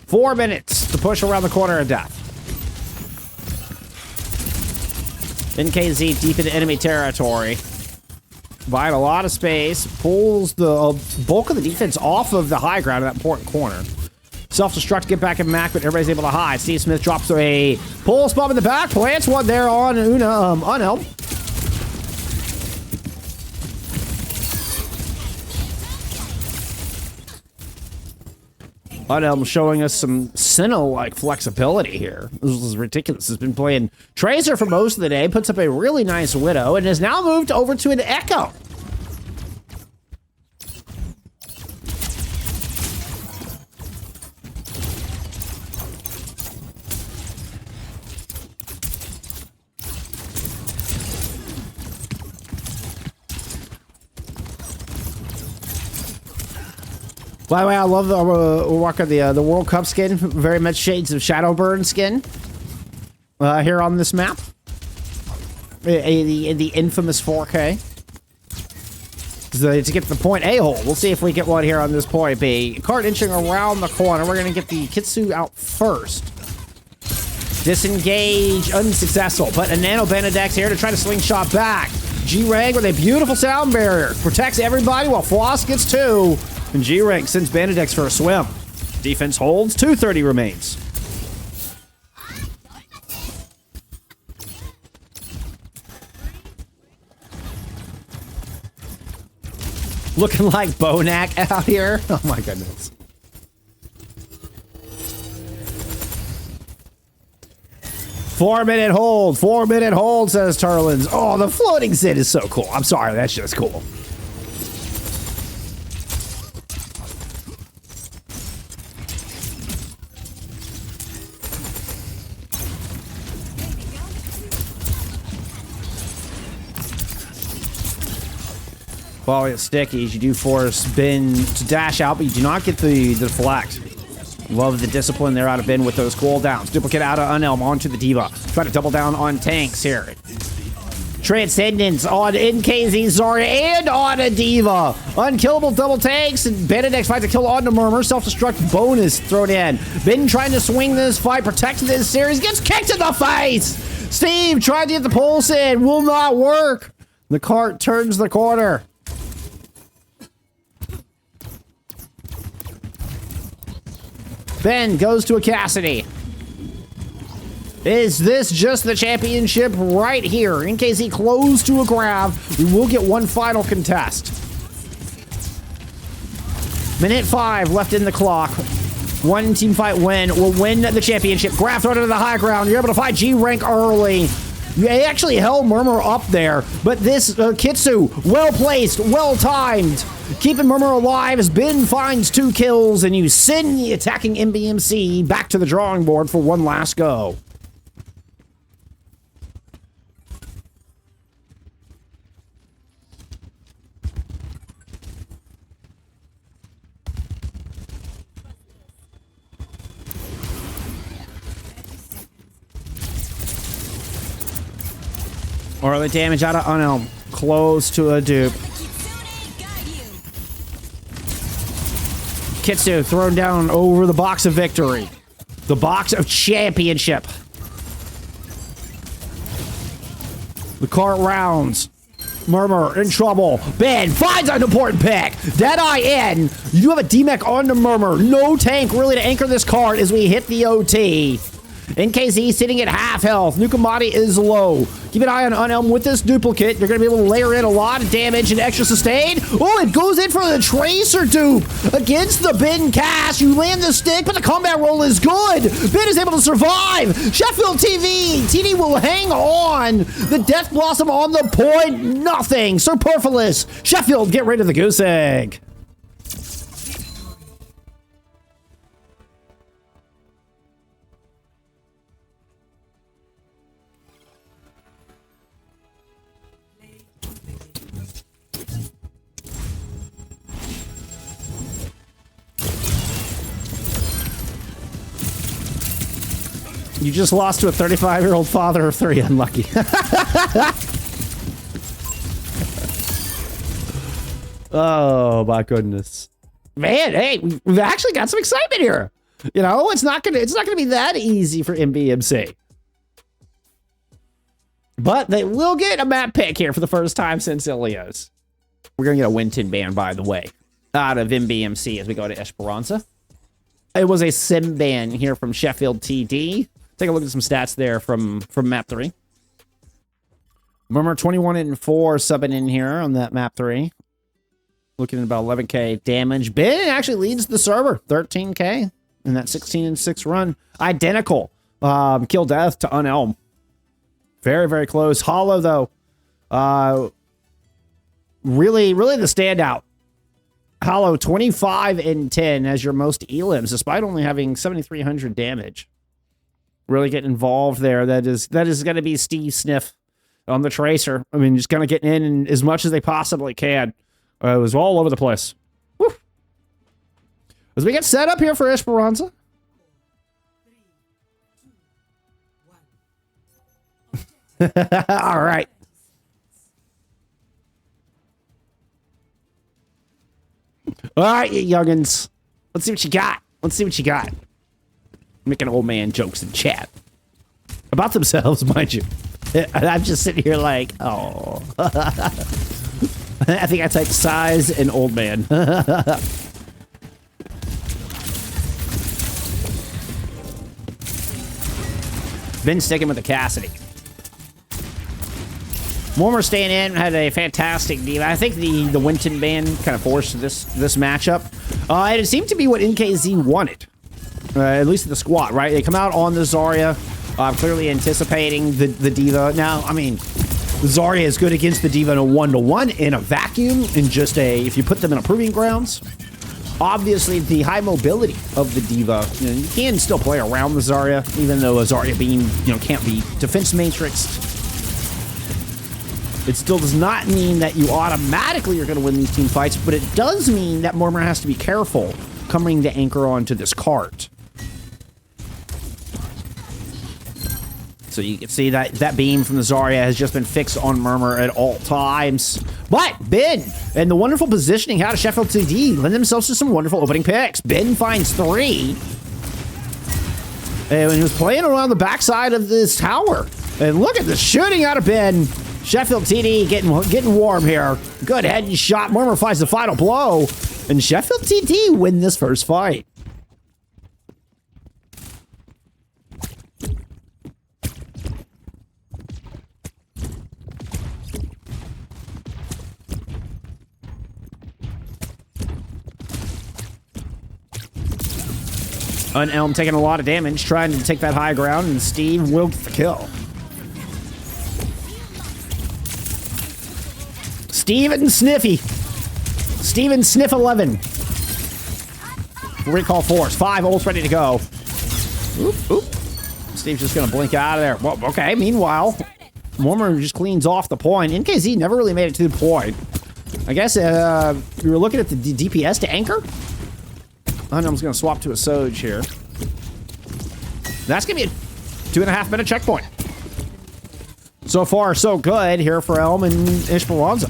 4 minutes to push around the corner of death. NKZ deep into enemy territory. Buying a lot of space. Pulls the bulk of the defense off of the high ground in that important corner. Self-destruct to get back in Mac, but everybody's able to hide. Steve Smith drops a pulse bomb in the back. Plants one there on Unhelm. Unhelm showing us some Sinnoh-like flexibility here. This is ridiculous. Has been playing Tracer for most of the day, puts up a really nice Widow, and has now moved over to an Echo. By the way, I love the World Cup skin. Very much shades of Shadowburn skin here on this map. The infamous 4K. To get to the point A hole. We'll see if we get one here on this point B. Cart inching around the corner. We're going to get the Kitsu out first. Disengage, unsuccessful. But a Nano Benedex here to try to slingshot back. G-Reg with a beautiful sound barrier. Protects everybody while Floss gets two. And G-Rank sends Benedex for a swim. Defense holds. 2:30 remains. Looking like Bonak out here. Oh my goodness. Four-minute hold, says Turlins. Oh, the floating Zid is so cool. I'm sorry, that's just cool. Following stickies, you do force Ben to dash out, but you do not get the deflect. Love the discipline there out of Ben with those cooldowns. Duplicate out of Unhelm onto the Diva. Try to double down on tanks here. Transcendence on NKZ Zarya and on a Diva. Unkillable double tanks, and Benedex finds a kill on the Murmur. Self-destruct bonus thrown in. Ben trying to swing this fight, protecting this series, gets kicked in the face! Steve tried to get the pulse in, will not work. The cart turns the corner. Ben goes to a Cassidy. Is this just the championship right here? NKZ close to a grab. We will get one final contest. Minute 5 left in the clock. One team fight win will win the championship. Grab thrown to the high ground. You're able to fight G rank early. You actually held Murmur up there, but this Kitsu, well placed, well timed, keeping Murmur alive as Ben finds 2 kills, and you send the attacking MBMC back to the drawing board for one last go. Early damage out of Unelm. Close to a dupe. Kitsu thrown down over the box of victory. The box of championship. The cart rounds. Murmur in trouble. Ben finds an important pick. Deadeye in. You do have a DMEC on the Murmur. No tank really to anchor this cart as we hit the OT. NKZ sitting at half health. Nukamati is low. Keep an eye on Unelm with this duplicate. You're going to be able to layer in a lot of damage and extra sustain. Oh, it goes in for the Tracer dupe against the Ben cast. You land the stick, but the combat roll is good. Ben is able to survive. Sheffield TD will hang on. The Death Blossom on the point. Nothing. Superfluous. Sheffield, get rid of the goose egg. You just lost to a 35-year-old father of 3. Unlucky. Oh my goodness, man! Hey, we've actually got some excitement here. You know, it's not gonna be that easy for MBMC, but they will get a map pick here for the first time since Ilios. We're gonna get a Winton ban, by the way, out of MBMC as we go to Esperanca. It was a sim ban here from Sheffield TD. Take a look at some stats there from map 3. Murmur 21-4 subbing in here on that map 3. Looking at about 11k damage. Ben actually leads the server, 13k in that 16-6 run. Identical kill death to Unelm. Very, very close. Hollow though, really the standout. Hollow 25-10 as your most elims, despite only having 7,300 damage. Really getting involved there. That is going to be Steve Sniff on the Tracer. I mean, just kind of getting in as much as they possibly can. It was all over the place. Woo. As we get set up here for Esperanca. All right. All right, you youngins. Let's see what you got. Let's see what you got. Making old man jokes in chat. About themselves, mind you. I'm just sitting here like, oh. I think I typed size and old man. Been sticking with the Cassidy. Murmur staying in, had a fantastic deal. I think the Winton ban kind of forced this matchup. And it seemed to be what NKZ wanted. At least at the squad, right? They come out on the Zarya, clearly anticipating the D.Va. Now, I mean, Zarya is good against the D.Va in a 1-to-1 in a vacuum, in just if you put them in a proving grounds. Obviously, the high mobility of the D.Va, you can still play around the Zarya, even though a Zarya beam, can't be defense matrixed. It still does not mean that you automatically are going to win these team fights, but it does mean that Murmur has to be careful coming to anchor onto this cart. So you can see that beam from the Zarya has just been fixed on Murmur at all times. But Ben and the wonderful positioning out of Sheffield TD lend themselves to some wonderful opening picks. Ben finds 3. And he was playing around the backside of this tower. And look at the shooting out of Ben. Sheffield TD getting warm here. Good head shot. Murmur finds the final blow. And Sheffield TD win this first fight. Unelm taking a lot of damage, trying to take that high ground, and Steve will get the kill. Steven Sniffy. Steven Sniff 11. Recall force. 5 ults ready to go. Oop, oop. Steve's just going to blink out of there. Well, okay, meanwhile, Warmer just cleans off the point. NKZ never really made it to the point. I guess we were looking at the DPS to anchor. I'm just going to swap to a Soj here. That's going to be a 2.5 minute checkpoint. So far, so good here for Elm and Esperanca.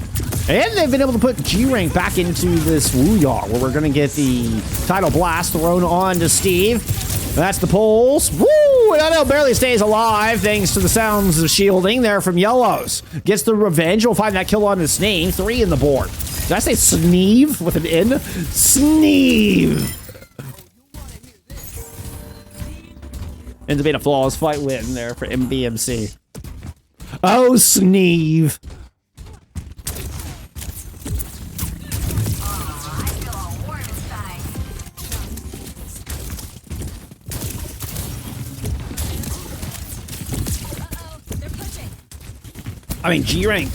And they've been able to put G-Rank back into this Wooyaw, where we're going to get the Tidal Blast thrown on to Steve. That's the pulse. Woo! Uno barely stays alive thanks to the sounds of shielding there from Yellows. Gets the revenge. We'll find that kill on his name. 3 in the board. Did I say Sneeve with an N? Sneeve! Ends up being a flawless fight win there for MBMC. Oh, Sneeve. I mean, G-Rank.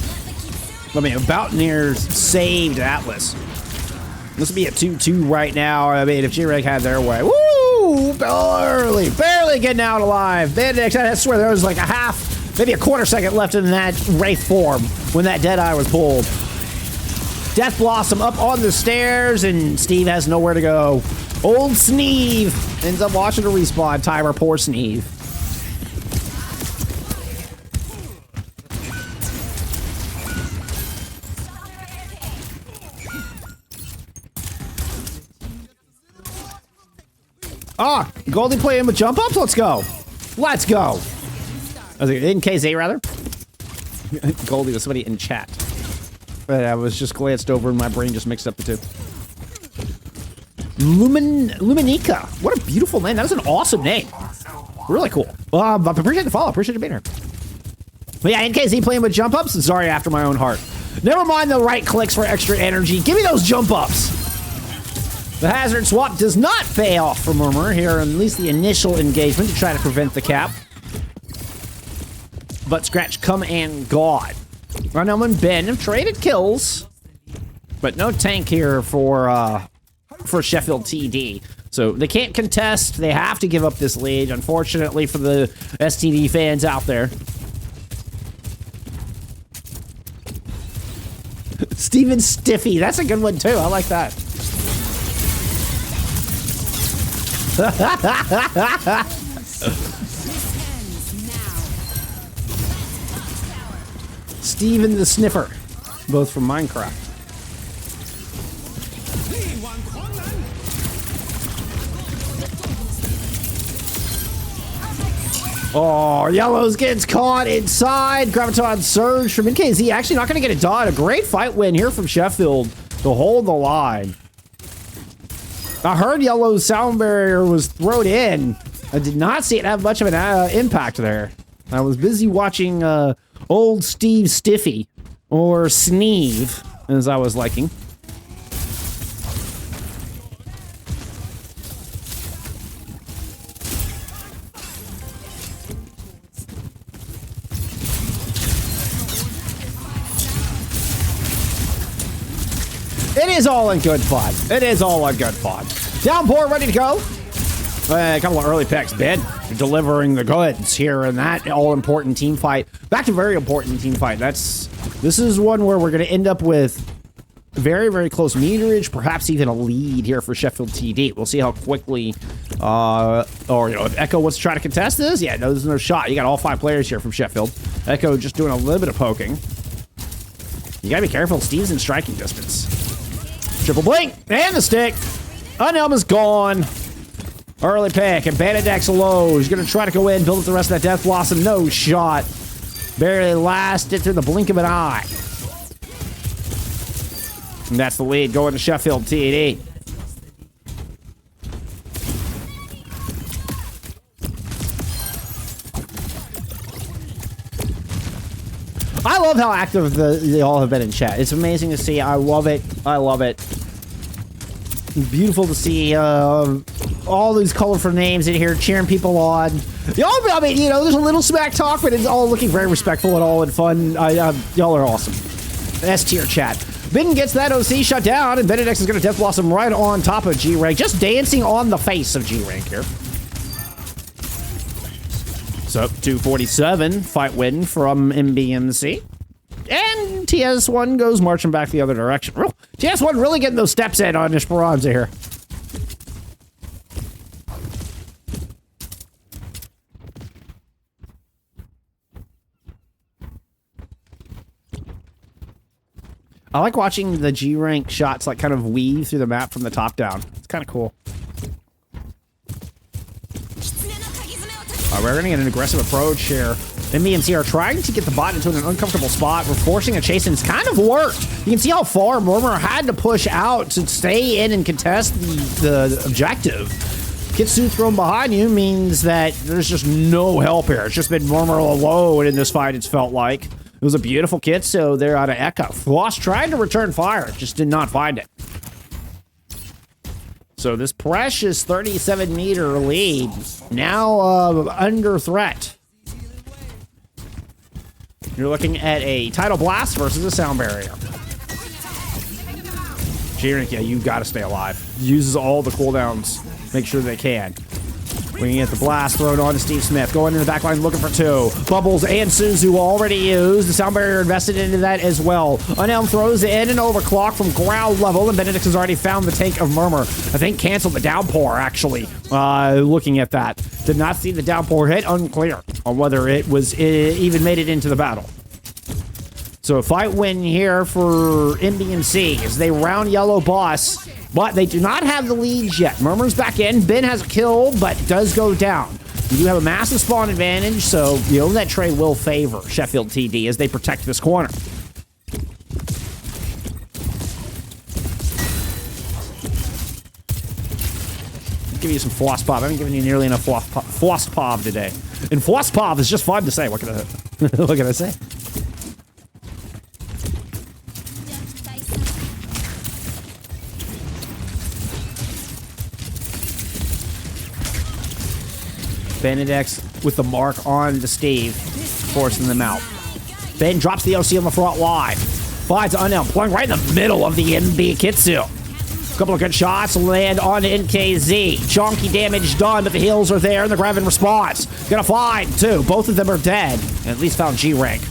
I mean, about near saved Aatlis. This would be a 2-2 right now. I mean, if G-Rank had their way. Woo! Barely getting out alive. Bandix, I swear there was like a half, maybe a quarter second left in that Wraith form when that Deadeye was pulled. Death Blossom up on the stairs, and Steve has nowhere to go. Old Sneeve ends up watching a respawn timer. Poor Sneeve. Ah, Goldie playing with jump ups? Let's go. Let's go. I was like, in KZ rather. Goldie was somebody in chat. But I was just glanced over and my brain just mixed up the two. Luminica. What a beautiful name. That is an awesome name. Really cool. I appreciate the follow. Appreciate you being here. But yeah, NKZ playing with jump ups. Sorry, after my own heart. Never mind the right clicks for extra energy. Give me those jump ups. The hazard swap does not pay off for Murmur here, at least the initial engagement to try to prevent the cap. But Scratch come and gone. Ronelm and Ben have traded kills, but no tank here for Sheffield TD. So they can't contest. They have to give up this lead, unfortunately for the STD fans out there. Steven Stiffy, that's a good one too. I like that. Steven the Sniffer, both from Minecraft. Oh, Yellows gets caught inside. Graviton Surge from NKZ. Actually not going to get it done. A great fight win here from Sheffield to hold the line. I heard Yellow's sound barrier was thrown in. I did not see it have much of an impact there. I was busy watching old Steve Stiffy, or Sneeve, as I was liking. It is all in good fun. It is all in good fun. Downpour ready to go. A couple of early picks. Ben delivering the goods here in that all-important team fight. Back to very important team fight. This is one where we're going to end up with very, very close meterage, perhaps even a lead here for Sheffield TD. We'll see how quickly, if Echo wants to try to contest this. Yeah, no, there's no shot. You got all 5 players here from Sheffield. Echo just doing a little bit of poking. You got to be careful. Steve's in striking distance. Triple blink, and the stick. Unelm is gone. Early pick, and Bandit low. He's going to try to go in, build up the rest of that Death Blossom. No shot. Barely lasted through the blink of an eye. And that's the lead going to Sheffield TD. I love how active they all have been in chat. It's amazing to see. I love it. I love it. Beautiful to see all these colorful names in here cheering people on. I mean, you know, there's a little smack talk, but it's all looking very respectful and all and fun. Y'all are awesome. S tier chat. Bin gets that OC shut down, and Benedict is going to Death Blossom right on top of G-Rank, just dancing on the face of G-Rank here. So, 247, fight win from MBMC. And TS1 goes marching back the other direction. TS1 really getting those steps in on Esperanca here. I like watching the G-Rank shots like kind of weave through the map from the top down. It's kind of cool. We're going to get an aggressive approach here. MBMC are trying to get the bot into an uncomfortable spot. We're forcing a chase, and it's kind of worked. You can see how far Murmur had to push out to stay in and contest the objective. Kitsu thrown behind you means that there's just no help here. It's just been Murmur alone in this fight, it's felt like. It was a beautiful Kitsu there out of Echo. Floss tried to return fire, just did not find it. So this precious 37-meter lead now under threat. You're looking at a Tidal Blast versus a Sound Barrier. G-Rank, yeah, you gotta stay alive. Uses all the cooldowns. Make sure they can. We can get the blast thrown on to Steve Smith. Going in the back line looking for two. Bubbles and Suzu already used. The Sound Barrier invested into that as well. Unelm throws in and overclock from ground level, and Benedict has already found the tank of Murmur. I think canceled the downpour, actually. Looking at that. Did not see the downpour hit. Unclear on whether it was even made it into the battle. So a fight win here for MBMC as they round yellow boss. But they do not have the leads yet. Murmur's back in. Ben has a kill, but does go down. You do have a massive spawn advantage, so you know that trade will favor Sheffield TD as they protect this corner. I'll give you some floss pop. I haven't given you nearly enough floss pop today. And floss pop is just fun to say. What can I say? Benedict with the mark on to Steve, forcing them out. Ben drops the OC on the front line. Finds Unelm, playing right in the middle of the MB Kitsu. A couple of good shots land on NKZ. Chonky damage done, but the heals are there and the grab in response. Gonna find two. Both of them are dead. At least found G-Rank.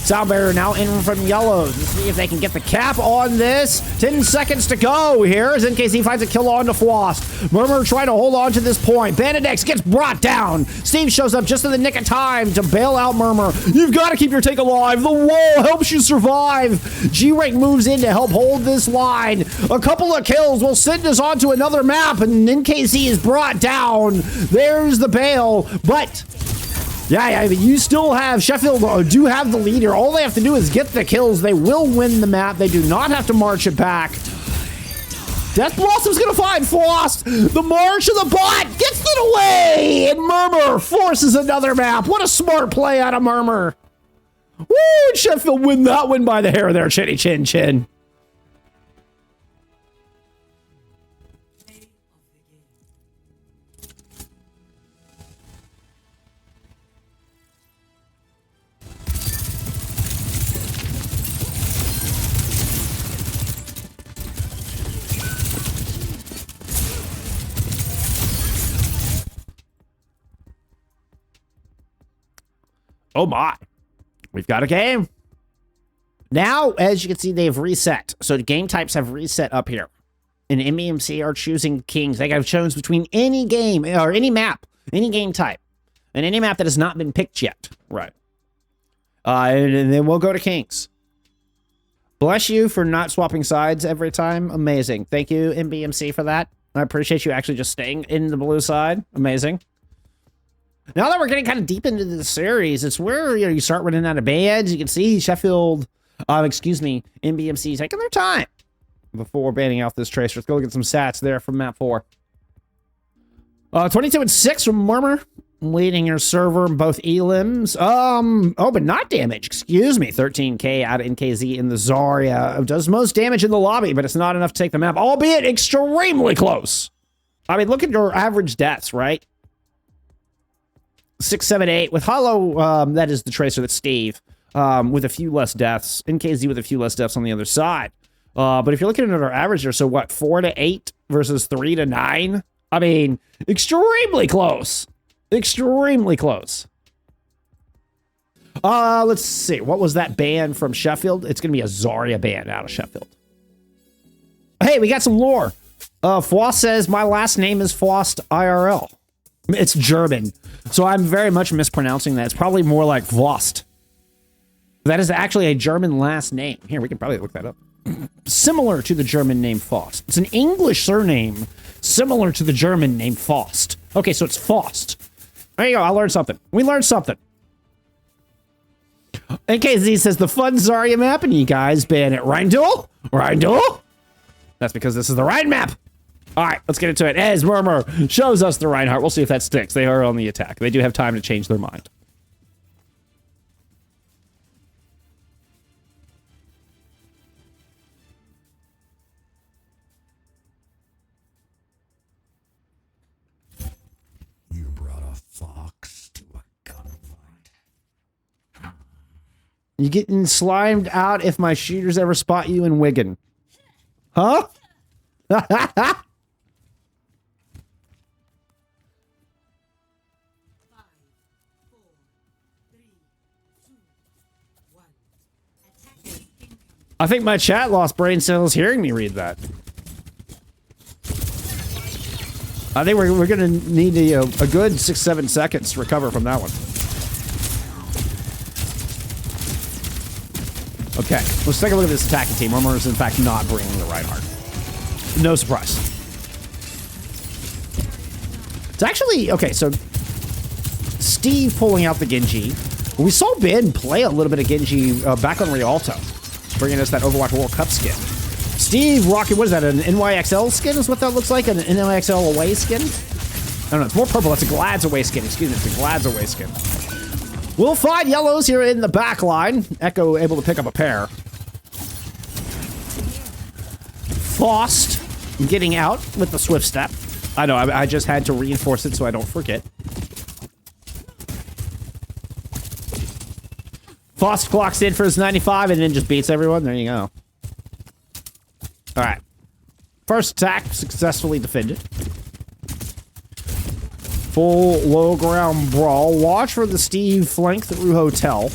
Sound Barrier now in from yellow. Let's see if they can get the cap on this. 10 seconds to go here as NKZ finds a kill on to Floss. Murmur trying to hold on to this point. Benedict gets brought down. Steve shows up just in the nick of time to bail out Murmur. You've got to keep your tank alive. The wall helps you survive. G-Rank moves in to help hold this line. A couple of kills will send us on to another map, and NKZ is brought down. There's the bail, but... Yeah, but you still have Sheffield do have the leader. All they have to do is get the kills. They will win the map. They do not have to march it back. Death Blossom's gonna find Floss. The march of the bot gets it away, and Murmur forces another map. What a smart play out of Murmur. Woo! And Sheffield win that one by the hair there, chinny chin chin. Oh my, we've got a game. Now, as you can see, they've reset. So the game types have reset up here. And MEMC are choosing kings. They have chosen between any game, or any map, any game type, and any map that has not been picked yet. Right. And then we'll go to kings. Bless you for not swapping sides every time. Amazing. Thank you, MBMC, for that. I appreciate you actually just staying in the blue side. Amazing. Now that we're getting kind of deep into the series, it's where you start running out of bans. You can see Sheffield, MBMC taking their time before banning out this tracer. Let's go look at some stats there from map 4. 22 and 6 from Murmur, leading your server in both elims. But not damage. Excuse me. 13k out of NKZ in the Zarya. Does most damage in the lobby, but it's not enough to take the map, albeit extremely close. I mean, look at your average deaths, right? 6, 7, 8. With Hollow, that is the Tracer, that's Steve, with a few less deaths. NKZ with a few less deaths on the other side. But if you're looking at our average there, so what, 4 to 8 versus 3 to 9? I mean, extremely close. Extremely close. Let's see. What was that ban from Sheffield? It's going to be a Zarya ban out of Sheffield. Hey, we got some lore. Foss says, my last name is Fost IRL. It's German, so I'm very much mispronouncing that. It's probably more like Vost. That is actually a German last name. Here, we can probably look that up. Similar to the German name Faust. It's an English surname similar to the German name Faust. Okay, so it's Faust. There you go. I learned something. We learned something. NKZ says the fun Zarya map, and you guys ban it. Rheinduel? Rheinduel? That's because this is the Rhine map. All right, let's get into it. As Murmur shows us the Reinhardt. We'll see if that sticks. They are on the attack. They do have time to change their mind. You brought a fox to a gunfight. You getting slimed out if my shooters ever spot you in Wigan. Huh? I think my chat lost brain cells hearing me read that. I think we're gonna need a good 6-7 seconds to recover from that one. Okay, let's take a look at this attacking team. Murmur is in fact not bringing the Reinhardt. No surprise. It's actually, okay, so Steve pulling out the Genji. We saw Ben play a little bit of Genji back on Rialto, bringing us that Overwatch World Cup skin. Steve rocking, what is that, an NYXL skin is what that looks like? An NYXL away skin? I don't know, it's more purple. That's a Glad's away skin. Excuse me, it's a Glad's away skin. We'll find yellows here in the back line. Echo able to pick up a pair. Faust getting out with the swift step. I know, I just had to reinforce it so I don't forget. Faust clocks in for his 95 and then just beats everyone. There you go. All right. First attack successfully defended. Full low ground brawl. Watch for the Steve flank through hotel.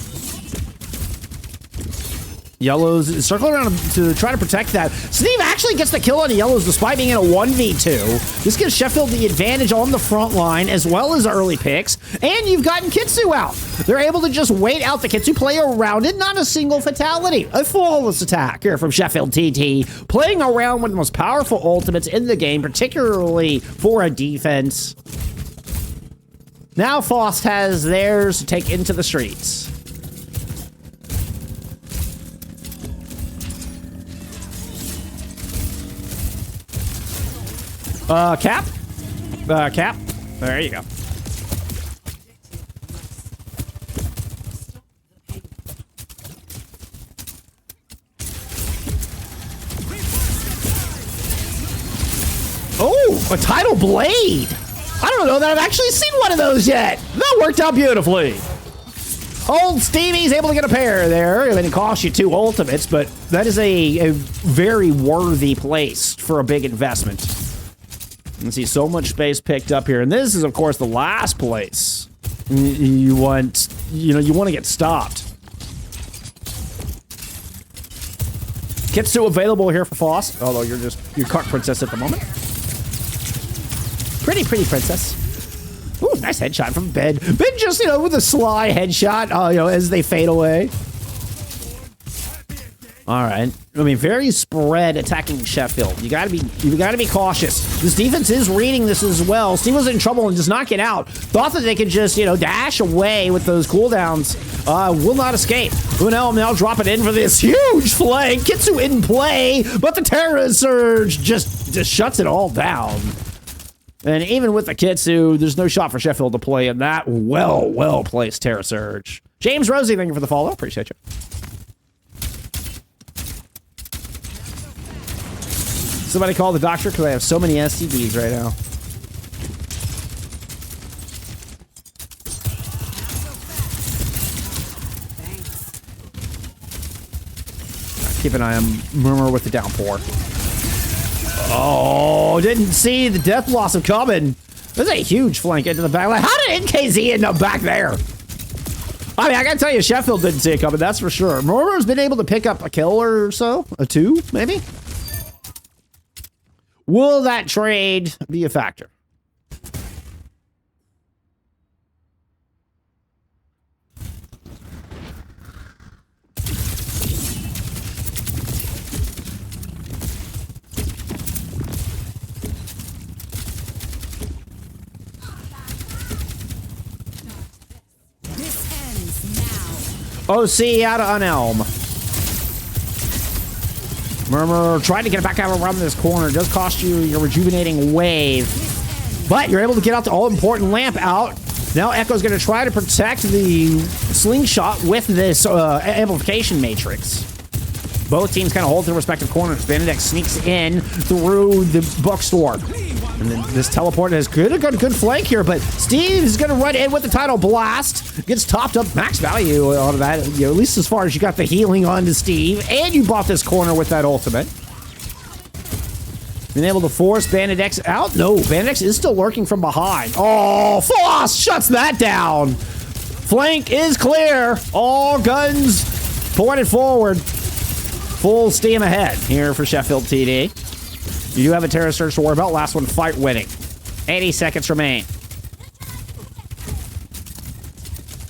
Yellows circle around to try to protect that. Steve actually gets the kill on the Yellows despite being in a 1v2. This gives Sheffield the advantage on the front line as well as early picks. And you've gotten Kitsu out. They're able to just wait out the Kitsu, play around it, not a single fatality. A flawless attack here from Sheffield TT. Playing around one of the most powerful ultimates in the game, particularly for a defense. Now Faust has theirs to take into the streets. Cap? Cap? There you go. Oh, a tidal blade! I don't know that I've actually seen one of those yet. That worked out beautifully. Old Stevie's able to get a pair there. I mean, it costs you 2 ultimates, but that is a very worthy place for a big investment. You can see so much space picked up here. And this is, of course, the last place you want, you want to get stopped. Kitsu available here for Faust, although you're Cart Princess at the moment. Pretty princess. Ooh, nice headshot from Ben. Ben just, with a sly headshot, as they fade away. All right. I mean, very spread attacking Sheffield. You gotta be cautious. This defense is reading this as well. Steve was in trouble and does not get out. Thought that they could just, dash away with those cooldowns. Will not escape. Unel now dropping in for this huge flank. Kitsu in play, but the Terra Surge just shuts it all down. And even with the Kitsu, there's no shot for Sheffield to play in that well-placed Terra Surge. James Rosie, thank you for the follow. Appreciate you. Somebody call the doctor because I have so many STDs right now. keep an eye on Murmur with the downpour. Oh, didn't see the Death Blossom coming. There's a huge flank into the back. Like, how did NKZ end up back there? I mean, I gotta tell you, Sheffield didn't see it coming, that's for sure. Murmur's been able to pick up a kill or so, a 2, maybe? Will that trade be a factor? OC out of Unelm. Murmur trying to get it back out around this corner. It does cost you your rejuvenating wave. But you're able to get out the all-important lamp out. Now Echo's going to try to protect the slingshot with this amplification matrix. Both teams kind of hold their respective corners. Benedict sneaks in through the bookstore. And then this teleport has got a good flank here, but Steve's going to run in with the tidal blast. Gets topped up, max value out of that, you know, at least as far as you got the healing onto Steve, and you bought this corner with that ultimate. Been able to force Banditex out? No, Banditex is still lurking from behind. Oh, Floss shuts that down. Flank is clear. All guns pointed forward. Full steam ahead here for Sheffield TD. You do have a Terror Surge to worry about. Last one, fight winning. 80 seconds remain.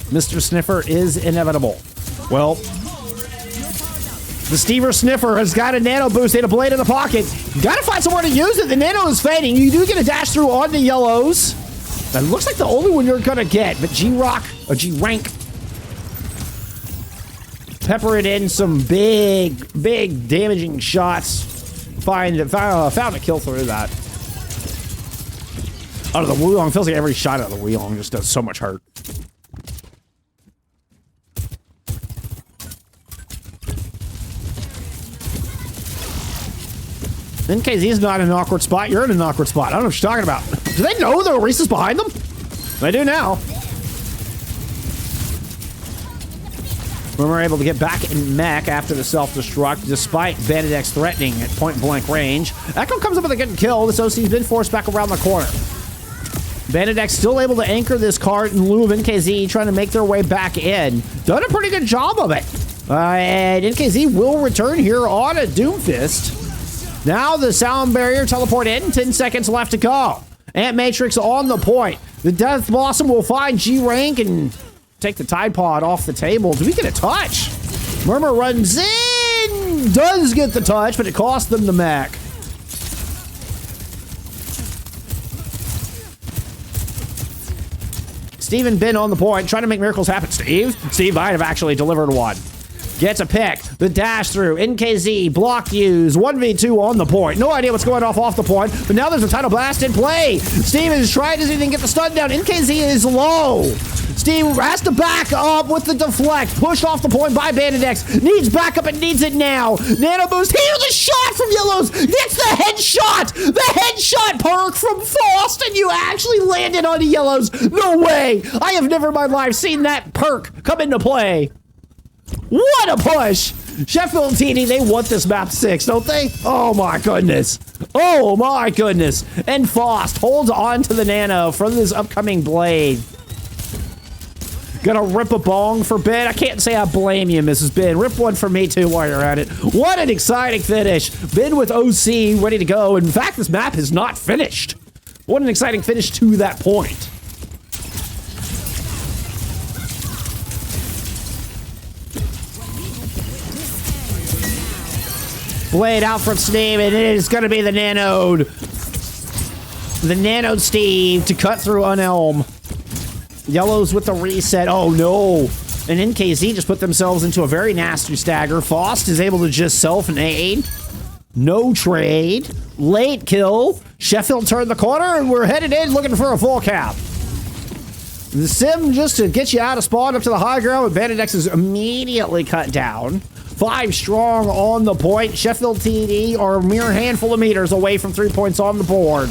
Mr. Sniffer is inevitable. Well, the Stever Sniffer has got a nano boost and a blade in the pocket. Gotta find somewhere to use it. The nano is fading. You do get a dash through on the yellows. That looks like the only one you're gonna get, but G-Rock, or G-Rank, pepper it in some big damaging shots. Found a kill through that. Out of the Wulong, feels like every shot out of the Wulong just does so much hurt. NKZ is not in an awkward spot. You're in an awkward spot. I don't know what you're talking about. Do they know the Reese's behind them? They do now. When we're able to get back in mech after the self-destruct, despite Banditex threatening at point-blank range. Echo comes up with a good kill. This OC's been forced back around the corner. Banditex still able to anchor this cart in lieu of NKZ, trying to make their way back in. Done a pretty good job of it. And NKZ will return here on a Doomfist. Now the sound barrier teleport in. 10 seconds left to go. Ant Matrix on the point. The Death Blossom will find G-Rank and take the Tide Pod off the table. Do we get a touch? Murmur runs in. Does get the touch, but it cost them the mech. Steve and Ben on the point, trying to make miracles happen. Steve might have actually delivered one. Gets a pick. The dash through. NKZ. Block use. 1v2 on the point. No idea what's going off the point, but now there's a tidal blast in play. Steve is trying to see if he can get the stun down. NKZ is low. Steve has to back up with the deflect. Pushed off the point by Banditex. Needs backup and needs it now. Nano boost. Here's a shot from Yellows. Gets the headshot. The headshot perk from Faust, and you actually landed on the Yellows. No way. I have never in my life seen that perk come into play. What a push. Sheffield TD, they want this map 6, don't they? Oh my goodness. Oh my goodness. And Faust holds on to the nano from this upcoming blade. Gonna rip a bong for Ben. I can't say I blame you, Mrs. Ben. Rip one for me too while you're at it. What an exciting finish. Ben with OC ready to go. In fact, this map is not finished. What an exciting finish to that point. Blade out from Steve, and it is going to be the Nanode. The Nanode Steve to cut through Unelm. Yellows with the reset. Oh, no. And NKZ just put themselves into a very nasty stagger. Faust is able to just self-nade. No trade. Late kill. Sheffield turned the corner, and we're headed in looking for a full cap. The sim just to get you out of spawn up to the high ground, but Banditex is immediately cut down. 5 strong on the point. Sheffield TD are a mere handful of meters away from 3 points on the board.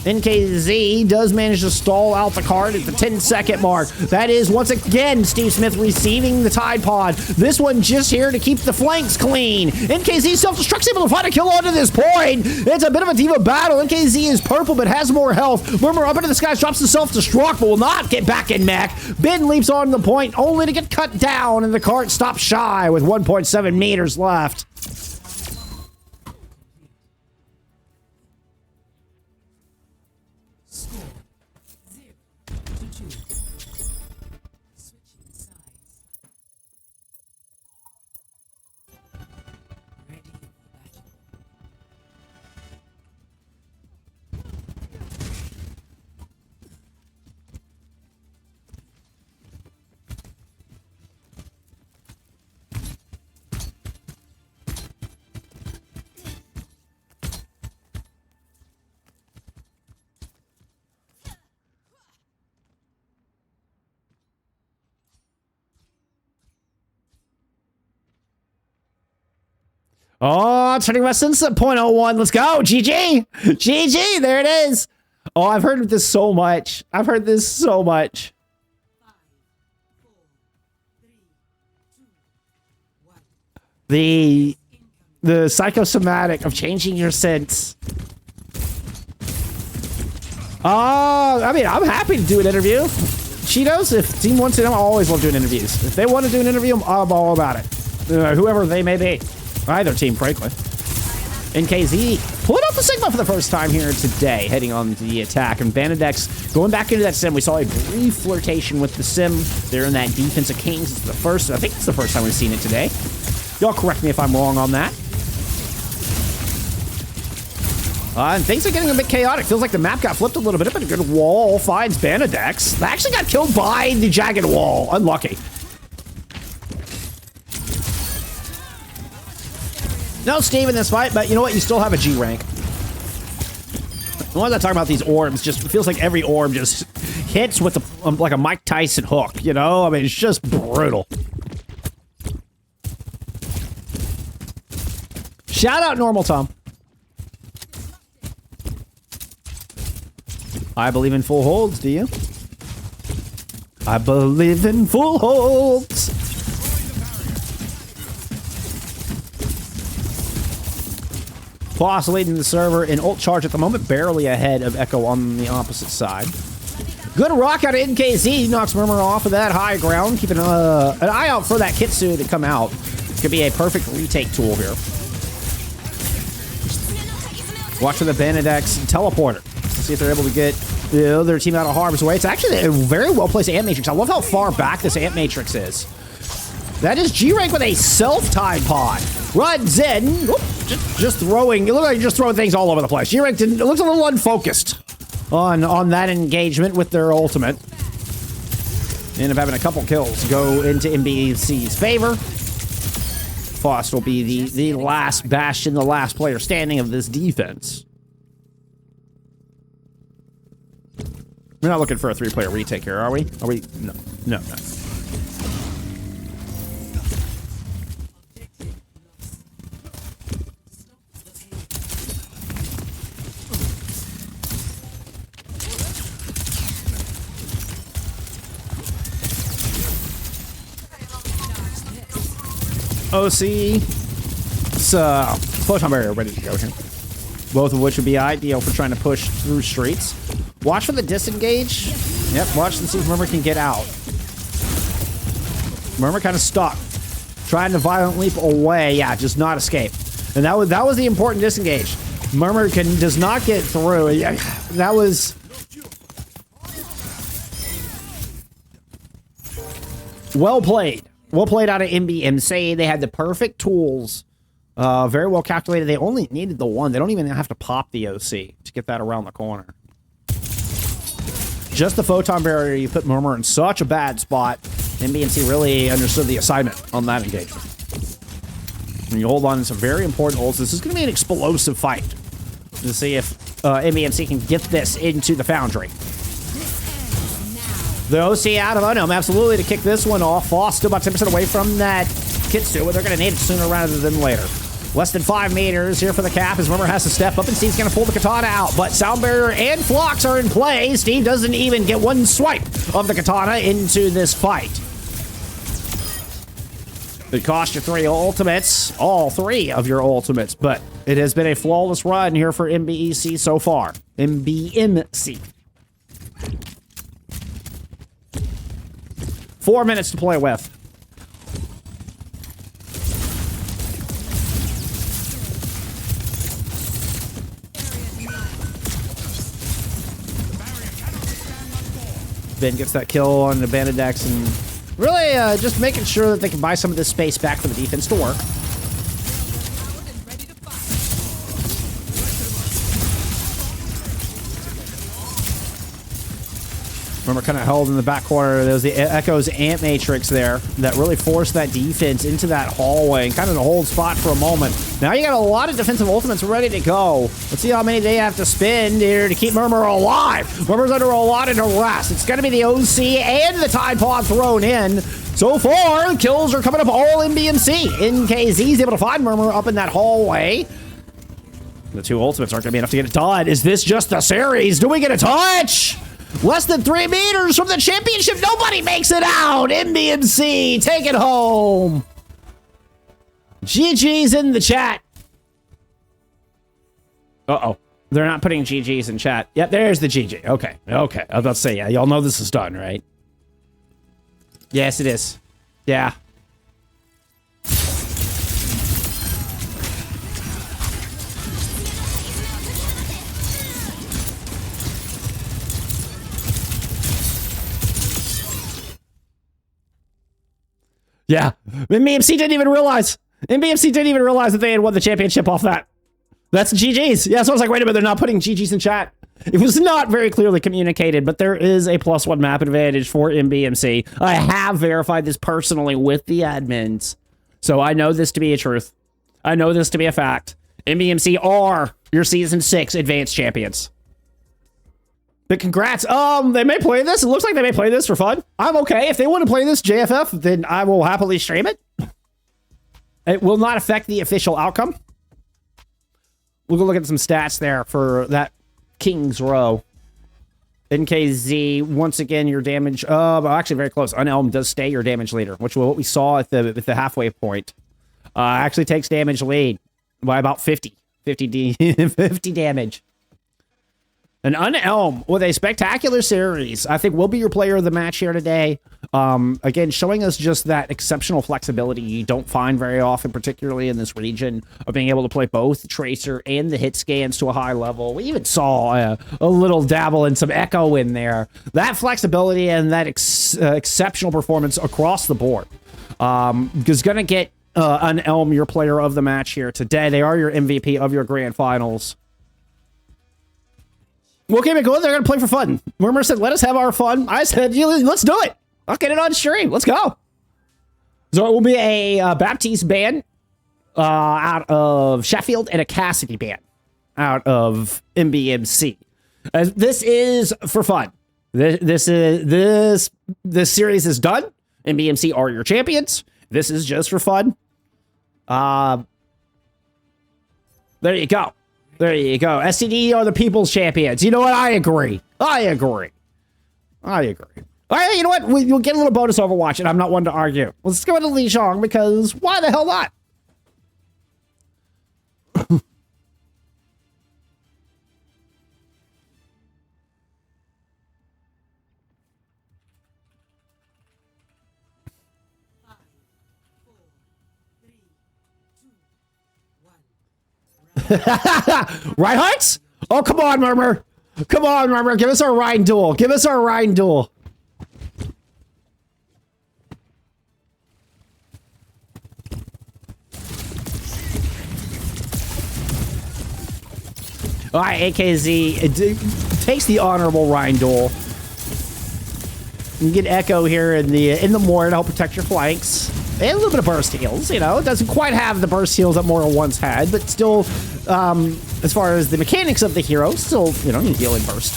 NKZ does manage to stall out the card at the 10-second mark. That is, once again, Steve Smith receiving the Tide Pod. This one just here to keep the flanks clean. NKZ self-destructs, able to find a kill onto this point. It's a bit of a diva battle. NKZ is purple, but has more health. Murmur up into the skies, drops the self-destruct, but will not get back in mech. Ben leaps on the point, only to get cut down, and the cart stops shy with 1.7 meters left. Oh, turning my sense at .01. Let's go. GG. GG. There it is. Oh, I've heard this so much. I've heard this so much. 5, 4, 3, 2, 1. The psychosomatic of changing your sense. I mean, I'm happy to do an interview. Cheetos, if team wants it, I always love doing interviews. If they want to do an interview, I'm all about it. Whoever they may be. Either team, frankly. NKZ pulling off the Sigma for the first time here today, heading on the attack. And Banadex going back into that sim. We saw a brief flirtation with the sim. They're in that defense of Kings. It's the first, I think it's the first time we've seen it today. Y'all correct me if I'm wrong on that. And things are getting a bit chaotic. Feels like the map got flipped a little bit, but a good wall finds Banadex. They actually got killed by the jagged wall. Unlucky. No Steve in this fight, but you know what? You still have a G rank. The ones I talk about these orbs, just feels like every orb just hits with like a Mike Tyson hook, you know? I mean, it's just brutal. Shout out Normal Tom. I believe in full holds, do you? I believe in full holds. Boss leading the server in ult charge at the moment, barely ahead of Echo on the opposite side. Good rock out of NKZ, knocks Murmur off of that high ground, keeping an eye out for that Kitsu to come out. Could be a perfect retake tool here. Watch for the Banadex teleporter. See if they're able to get the other team out of harm's way. It's actually a very well-placed Ant Matrix. I love how far back this Ant Matrix is. That is G-Rank with a self-Tide Pod. Runs in. Whoop, just throwing. It looks like you're just throwing things all over the place. G-Rank looks a little unfocused on that engagement with their ultimate. End up having a couple kills go into MBC's favor. Faust will be the last bastion, the last player standing of this defense. We're not looking for a 3-player retake here, are we? Are we? No. No, no. OC, it's Photon Barrier ready to go here. Both of which would be ideal for trying to push through streets. Watch for the disengage. Yep, watch and see if Murmur can get out. Murmur kind of stuck. Trying to violent leap away. Yeah, just not escape. And that was the important disengage. Murmur does not get through. Yeah, that was... well played. Well played out of MBMC. They had the perfect tools. Very well calculated. They only needed the one. They don't even have to pop the OC to get that around the corner. Just the Photon Barrier, you put Murmur in such a bad spot. MBMC really understood the assignment on that engagement. And you hold on to some very important ults. This is going to be an explosive fight. To see if MBMC can get this into the Foundry. The OC out of Unknown, absolutely, to kick this one off. Foss still about 10% away from that Kitsu, but they're going to need it sooner rather than later. Less than 5 meters here for the cap as Murmur has to step up and Steve's going to pull the katana out. But Sound Barrier and Phlox are in play. Steve doesn't even get one swipe of the katana into this fight. It cost you 3 ultimates, all 3 of your ultimates, but it has been a flawless run here for MBEC so far. MBMC. 4 minutes to play with. Ben gets that kill on the Bandidex and really just making sure that they can buy some of this space back for the defense to work. Remember, kind of held in the back corner. There was the Echo's Ant Matrix there that really forced that defense into that hallway and kind of the hold spot for a moment. Now you got a lot of defensive ultimates ready to go. Let's see how many they have to spend here to keep Murmur alive. Murmur's under a lot of duress. It's going to be the OC and the Tide Pod thrown in. So far, kills are coming up all in BMC. NKZ's able to find Murmur up in that hallway. The 2 ultimates aren't going to be enough to get it done. Is this just the series? Do we get a touch? Less than 3 meters from the championship. Nobody makes it out. MBMC, take it home. GG's in the chat. Uh-oh. They're not putting GG's in chat. Yep, there's the GG. Okay, okay. I was about to say, yeah, y'all know this is done, right? Yes, it is. Yeah. Yeah, MBMC didn't even realize. MBMC didn't even realize that they had won the championship off that. That's GG's. Yeah, so I was like, wait a minute, they're not putting GG's in chat. It was not very clearly communicated, but there is a +1 map advantage for MBMC. I have verified this personally with the admins, so I know this to be a truth. I know this to be a fact. MBMC are your Season 6 advanced champions. But congrats. They may play this. It looks like they may play this for fun. I'm okay. If they want to play this JFF, then I will happily stream it. It will not affect the official outcome. We'll go look at some stats there for that King's Row. NKZ, once again, your damage... actually, very close. Unelm does stay your damage leader, which was what we saw at the halfway point. Actually takes damage lead by about 50 damage. An Unelm with a spectacular series. I think will be your player of the match here today. Again, showing us just that exceptional flexibility you don't find very often, particularly in this region, of being able to play both the Tracer and the hit scans to a high level. We even saw a little dabble in some Echo in there. That flexibility and that exceptional performance across the board is going to get Unelm your player of the match here today. They are your MVP of your grand finals. Okay, McGowan, they're going to play for fun. Murmur said, let us have our fun. I said, let's do it. I'll get it on stream. Let's go. So it will be a Baptiste band out of Sheffield and a Cassidy band out of MBMC. This is for fun. This series is done. MBMC are your champions. This is just for fun. There you go. There you go. SCD are the people's champions. You know what? I agree. I agree. All right, you know what? You'll get a little bonus Overwatch, and I'm not one to argue. Let's go to Lijiang, because why the hell not? Right, Hearts? Oh, come on, Murmur. Come on, Murmur. Give us our Rhine duel. Give us our Rhine duel. All right, AKZ it takes the honorable Rhine duel. You get Echo here in the Moor to help protect your flanks. And a little bit of burst heals, you know. It doesn't quite have the burst heals that Moira once had, but still, as far as the mechanics of the hero, still, you know, you heal in burst.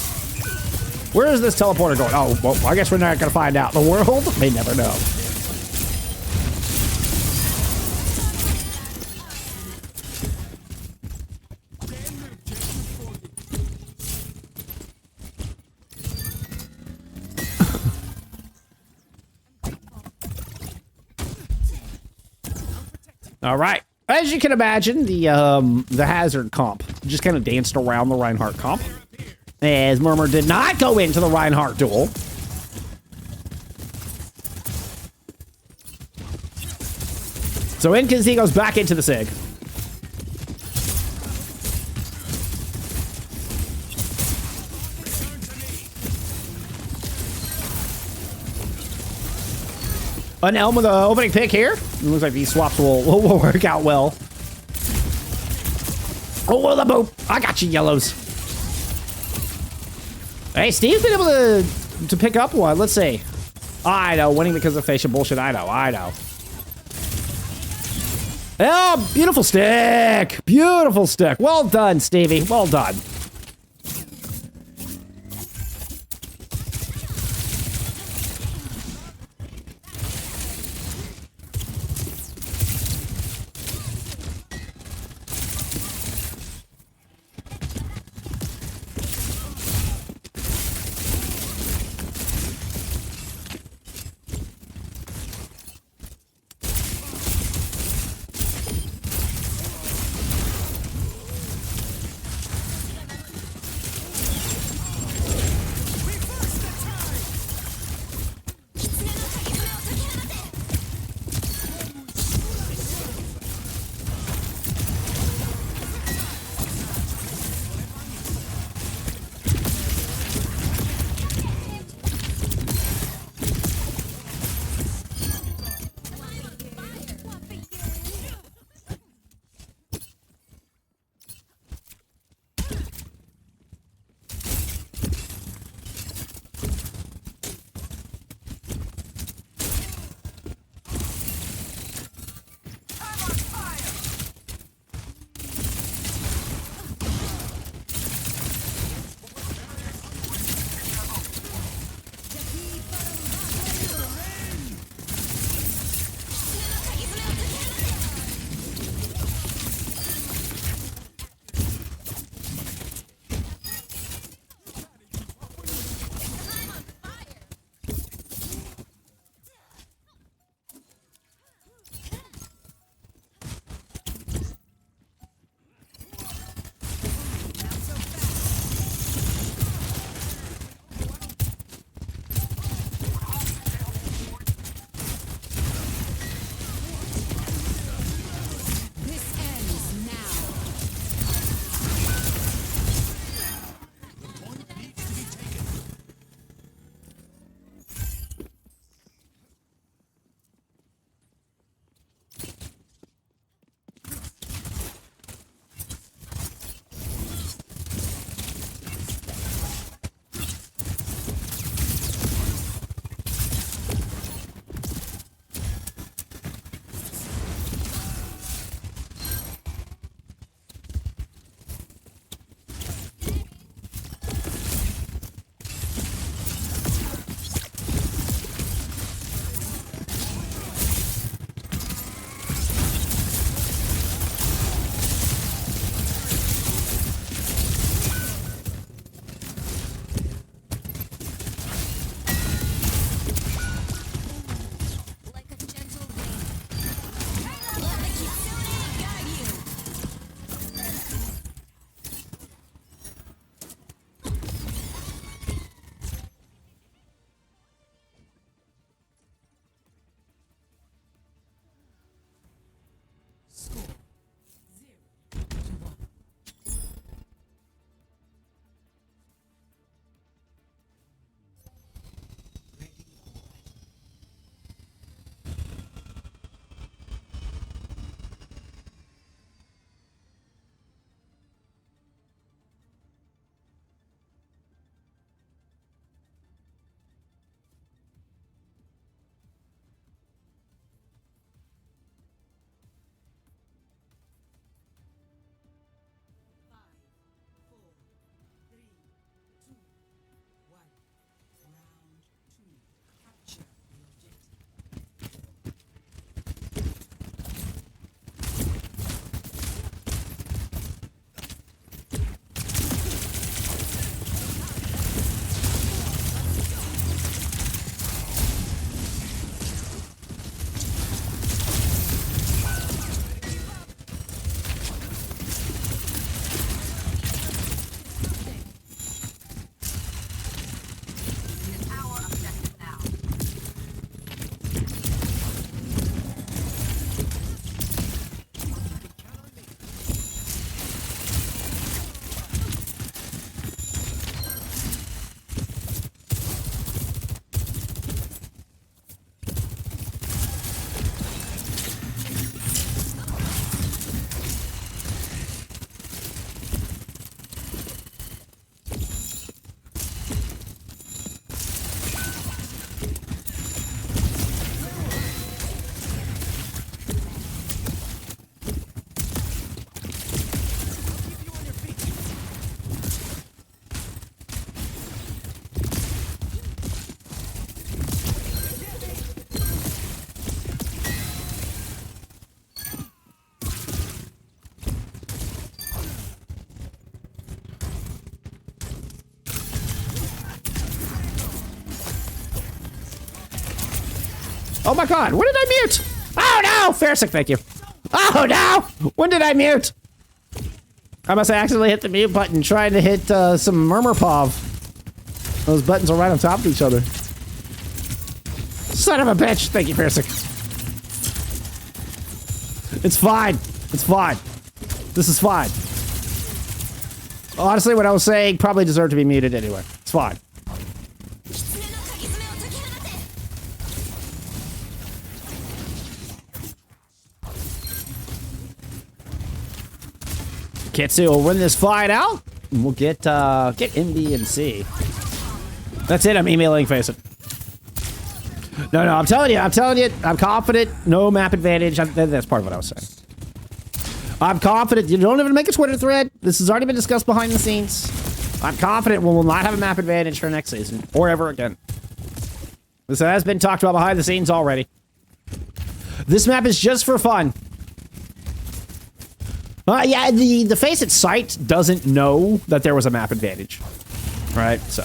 Where is this teleporter going? Oh, well, I guess we're not going to find out. The world may never know. All right. As you can imagine, the hazard comp just kind of danced around the Reinhardt comp, as Murmur did not go into the Reinhardt duel. So NKZ goes back into the SIG. An Elm with an opening pick here. It looks like these swaps will work out well. Oh, what the boop. I got you, yellows. Hey, Steve's been able to pick up one. Let's see. I know, winning because of facial bullshit. I know. Oh, beautiful stick. Beautiful stick. Well done, Stevie. Well done. Oh my god, when did I mute? Oh no! FACEIT, thank you. Oh no! When did I mute? I must have accidentally hit the mute button trying to hit some murmur pov. Those buttons are right on top of each other. Son of a bitch! Thank you, FACEIT. It's fine. It's fine. This is fine. Honestly, what I was saying probably deserved to be muted anyway. It's fine. Kitsu will win this fight out. And we'll get M, B, and C. That's it. I'm emailing FACEIT. No, I'm telling you. I'm confident. No map advantage. That's part of what I was saying. I'm confident. You don't even make a Twitter thread. This has already been discussed behind the scenes. I'm confident we will not have a map advantage for next season or ever again. This has been talked about behind the scenes already. This map is just for fun. Yeah, the FACEIT site doesn't know that there was a map advantage, right? So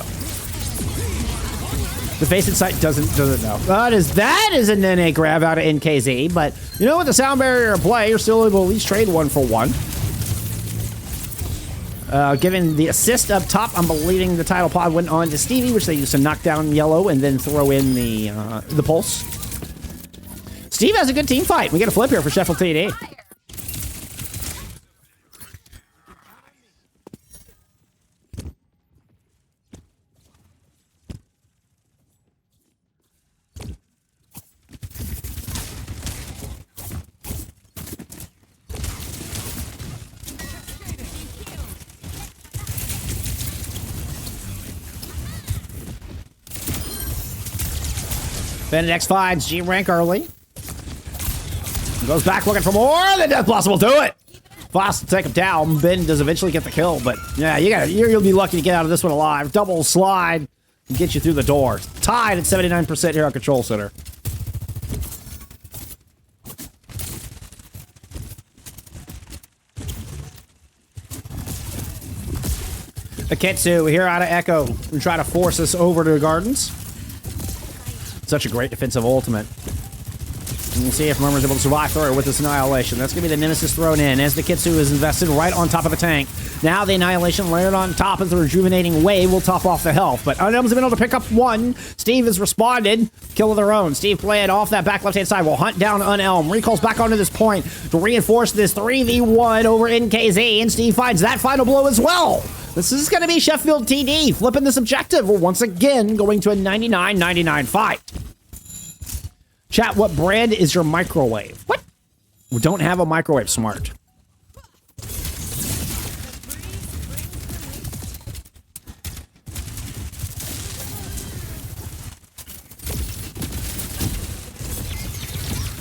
the FACEIT site doesn't know. That is a Nene grab out of NKZ, but you know, with the sound barrier in play, you're still able to at least trade 1 for 1. Given the assist up top, I'm believing the title pod went on to Stevie, which they used to knock down yellow and then throw in the pulse. Steve has a good team fight. We get a flip here for Sheffield TD. Benedix finds G rank early. Goes back looking for more. The Death Blossom will do it. Foss will take him down. Ben does eventually get the kill, but yeah, you'll be lucky to get out of this one alive. Double slide and get you through the door. Tied at 79% here on Control Center. Aketsu here out of Echo. We try to force us over to the Gardens. Such a great defensive ultimate. And we'll see if Murmur's able to survive through it with this Annihilation. That's going to be the Nemesis thrown in as the Kitsu is invested right on top of the tank. Now the Annihilation layered on top as the Rejuvenating Wave will top off the health. But Unknown's been able to pick up 1. Steve has responded. Kill of their own. Steve playing off that back left-hand side will hunt down Unelm. Recalls back onto this point to reinforce this 3v1 over NKZ. And Steve finds that final blow as well. This is going to be Sheffield TD flipping this objective. We're once again going to a 99-99 fight. Chat, what brand is your microwave? What? We don't have a microwave, smart.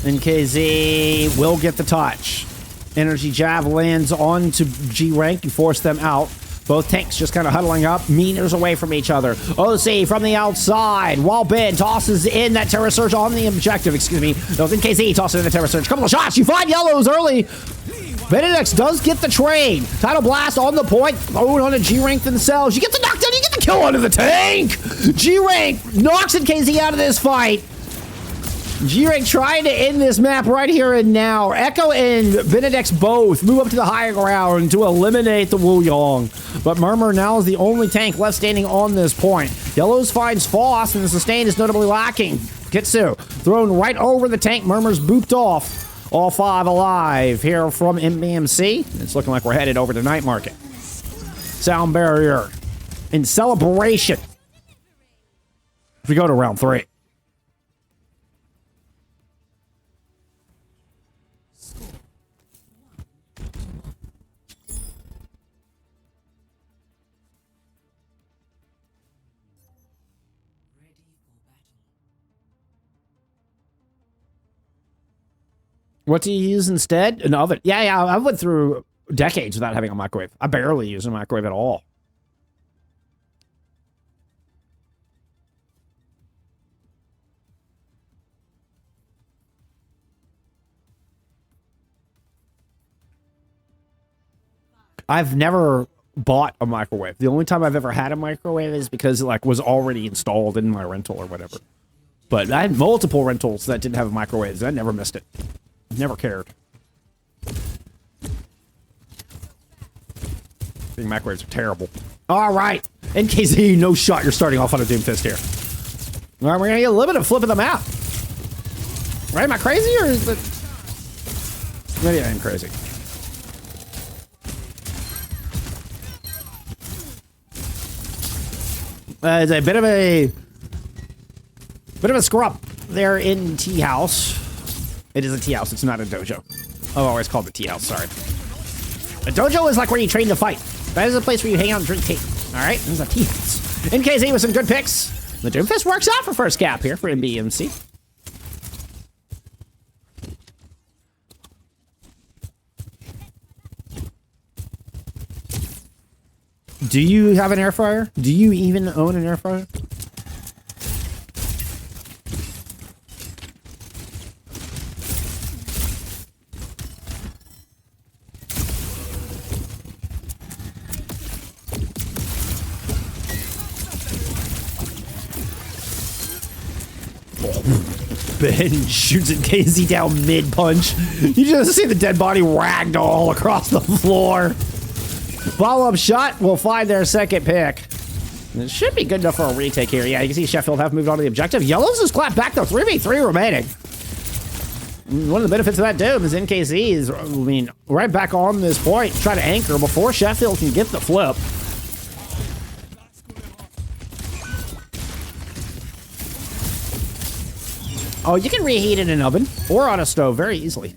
NKZ will get the touch. Energy Jab lands onto G rank and force them out. Both tanks just kind of huddling up, meters away from each other. OC from the outside, while Ben tosses in that Terror Surge on the objective. Excuse me. No, NKZ tosses in the Terror Surge. Couple of shots. You find yellows early. Benedix does get the trade. Tidal Blast on the point. Thrown on a G-Rank themselves. You get the knockdown. You get the kill onto the tank. G-Rank knocks NKZ out of this fight. G-Rank trying to end this map right here and now. Echo and Benedix both move up to the higher ground to eliminate the Wu Yong. But Murmur now is the only tank left standing on this point. Yellows finds Foss, and the sustain is notably lacking. Kitsu thrown right over the tank. Murmurs booped off. All 5 alive here from MBMC. It's looking like we're headed over to Night Market. Sound barrier in celebration. We go to round 3. What do you use instead? An oven. Yeah, I went through decades without having a microwave. I barely use a microwave at all. I've never bought a microwave. The only time I've ever had a microwave is because it like was already installed in my rental or whatever. But I had multiple rentals that didn't have microwaves. I never missed it. Never cared. I think microwaves are terrible. All right. NKZ, no shot. You're starting off on a Doomfist here. All right, we're going to get a little bit of flip of the map. Right? Am I crazy or is it... Maybe I am crazy. It's a bit of a scrub there in Tea House. It is a tea house. It's not a dojo. Oh, I always called it tea house. Sorry. A dojo is like where you train to fight. That is a place where you hang out and drink tea. All right? This is a tea house. NKZ with some good picks. The Doomfist works out for first cap here for MBMC. Do you have an air fryer? Do you even own an air fryer? Ben shoots at KZ down mid-punch. You just see the dead body ragdoll across the floor. Follow-up shot will find their second pick. It should be good enough for a retake here. Yeah, you can see Sheffield have moved on to the objective. Yellows is clapped back, though. 3v3 remaining. One of the benefits of that Doom is NKZ is, I mean, right back on this point, try to anchor before Sheffield can get the flip. Oh, you can reheat in an oven or on a stove very easily.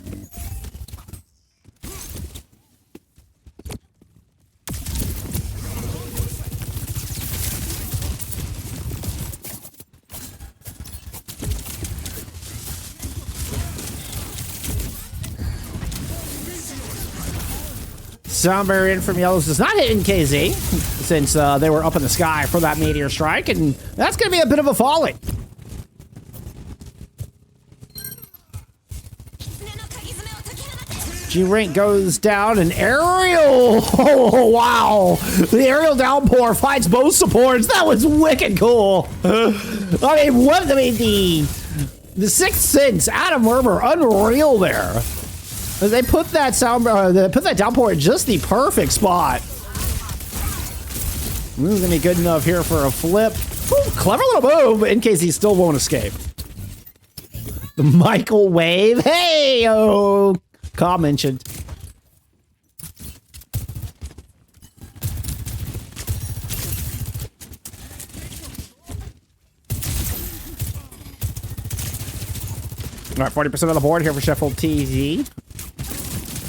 Sound barrier in from Yellows does not hit NKZ since they were up in the sky for that meteor strike, and that's going to be a bit of a falling. G-Rank goes down, and aerial, oh wow, the aerial downpour finds both supports. That was wicked cool. I mean, the Sixth Sense, Adam Murmur, unreal there. They put that downpour at just the perfect spot. This is gonna be good enough here for a flip. Ooh, clever little move, but NKZ still won't escape. The Michael wave, hey, oh. Cobb mentioned. All right, 40% of the board here for Sheffield TZ.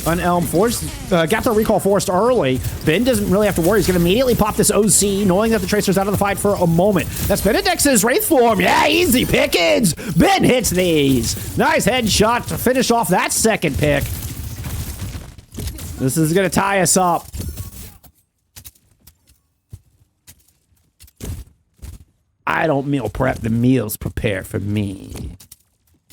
On Elm forced, got the recall forced early. Ben doesn't really have to worry. He's going to immediately pop this OC, knowing that the Tracer's out of the fight for a moment. That's Benedex's Wraith form. Yeah, easy pickings. Ben hits these. Nice headshot to finish off that second pick. This is going to tie us up. I don't meal prep. The meals prepare for me.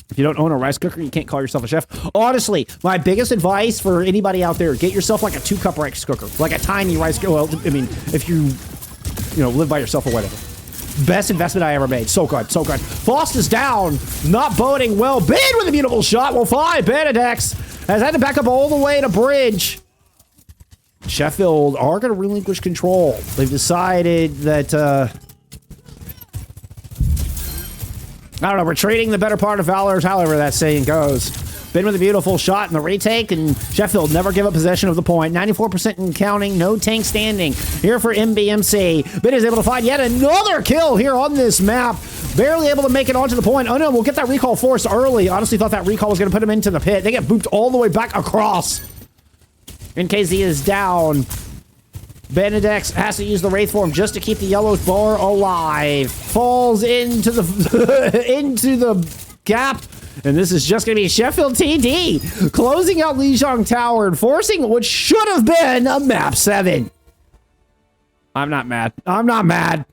If you don't own a rice cooker, you can't call yourself a chef. Honestly, my biggest advice for anybody out there, get yourself like a 2-cup rice cooker. Like a tiny rice cooker. Well, I mean, if you live by yourself or whatever. Best investment I ever made. So good, so good. Faust is down. Not boding well. Ben with a beautiful shot will fly. Benedex has had to back up all the way to bridge. Sheffield are going to relinquish control. They've decided that... I don't know, retreating the better part of valor, however that saying goes. Ben with a beautiful shot in the retake, and Sheffield never give up possession of the point. 94% and counting, no tank standing. Here for MBMC. Ben is able to find yet another kill here on this map. Barely able to make it onto the point. Oh no, we'll get that recall forced early. Honestly thought that recall was going to put him into the pit. They get booped all the way back across. In case he is down. Benedex has to use the Wraith form just to keep the yellow bar alive. Falls into the into the gap. And this is just going to be Sheffield TD closing out Lijiang Tower and forcing what should have been a map 7. I'm not mad. I'm not mad.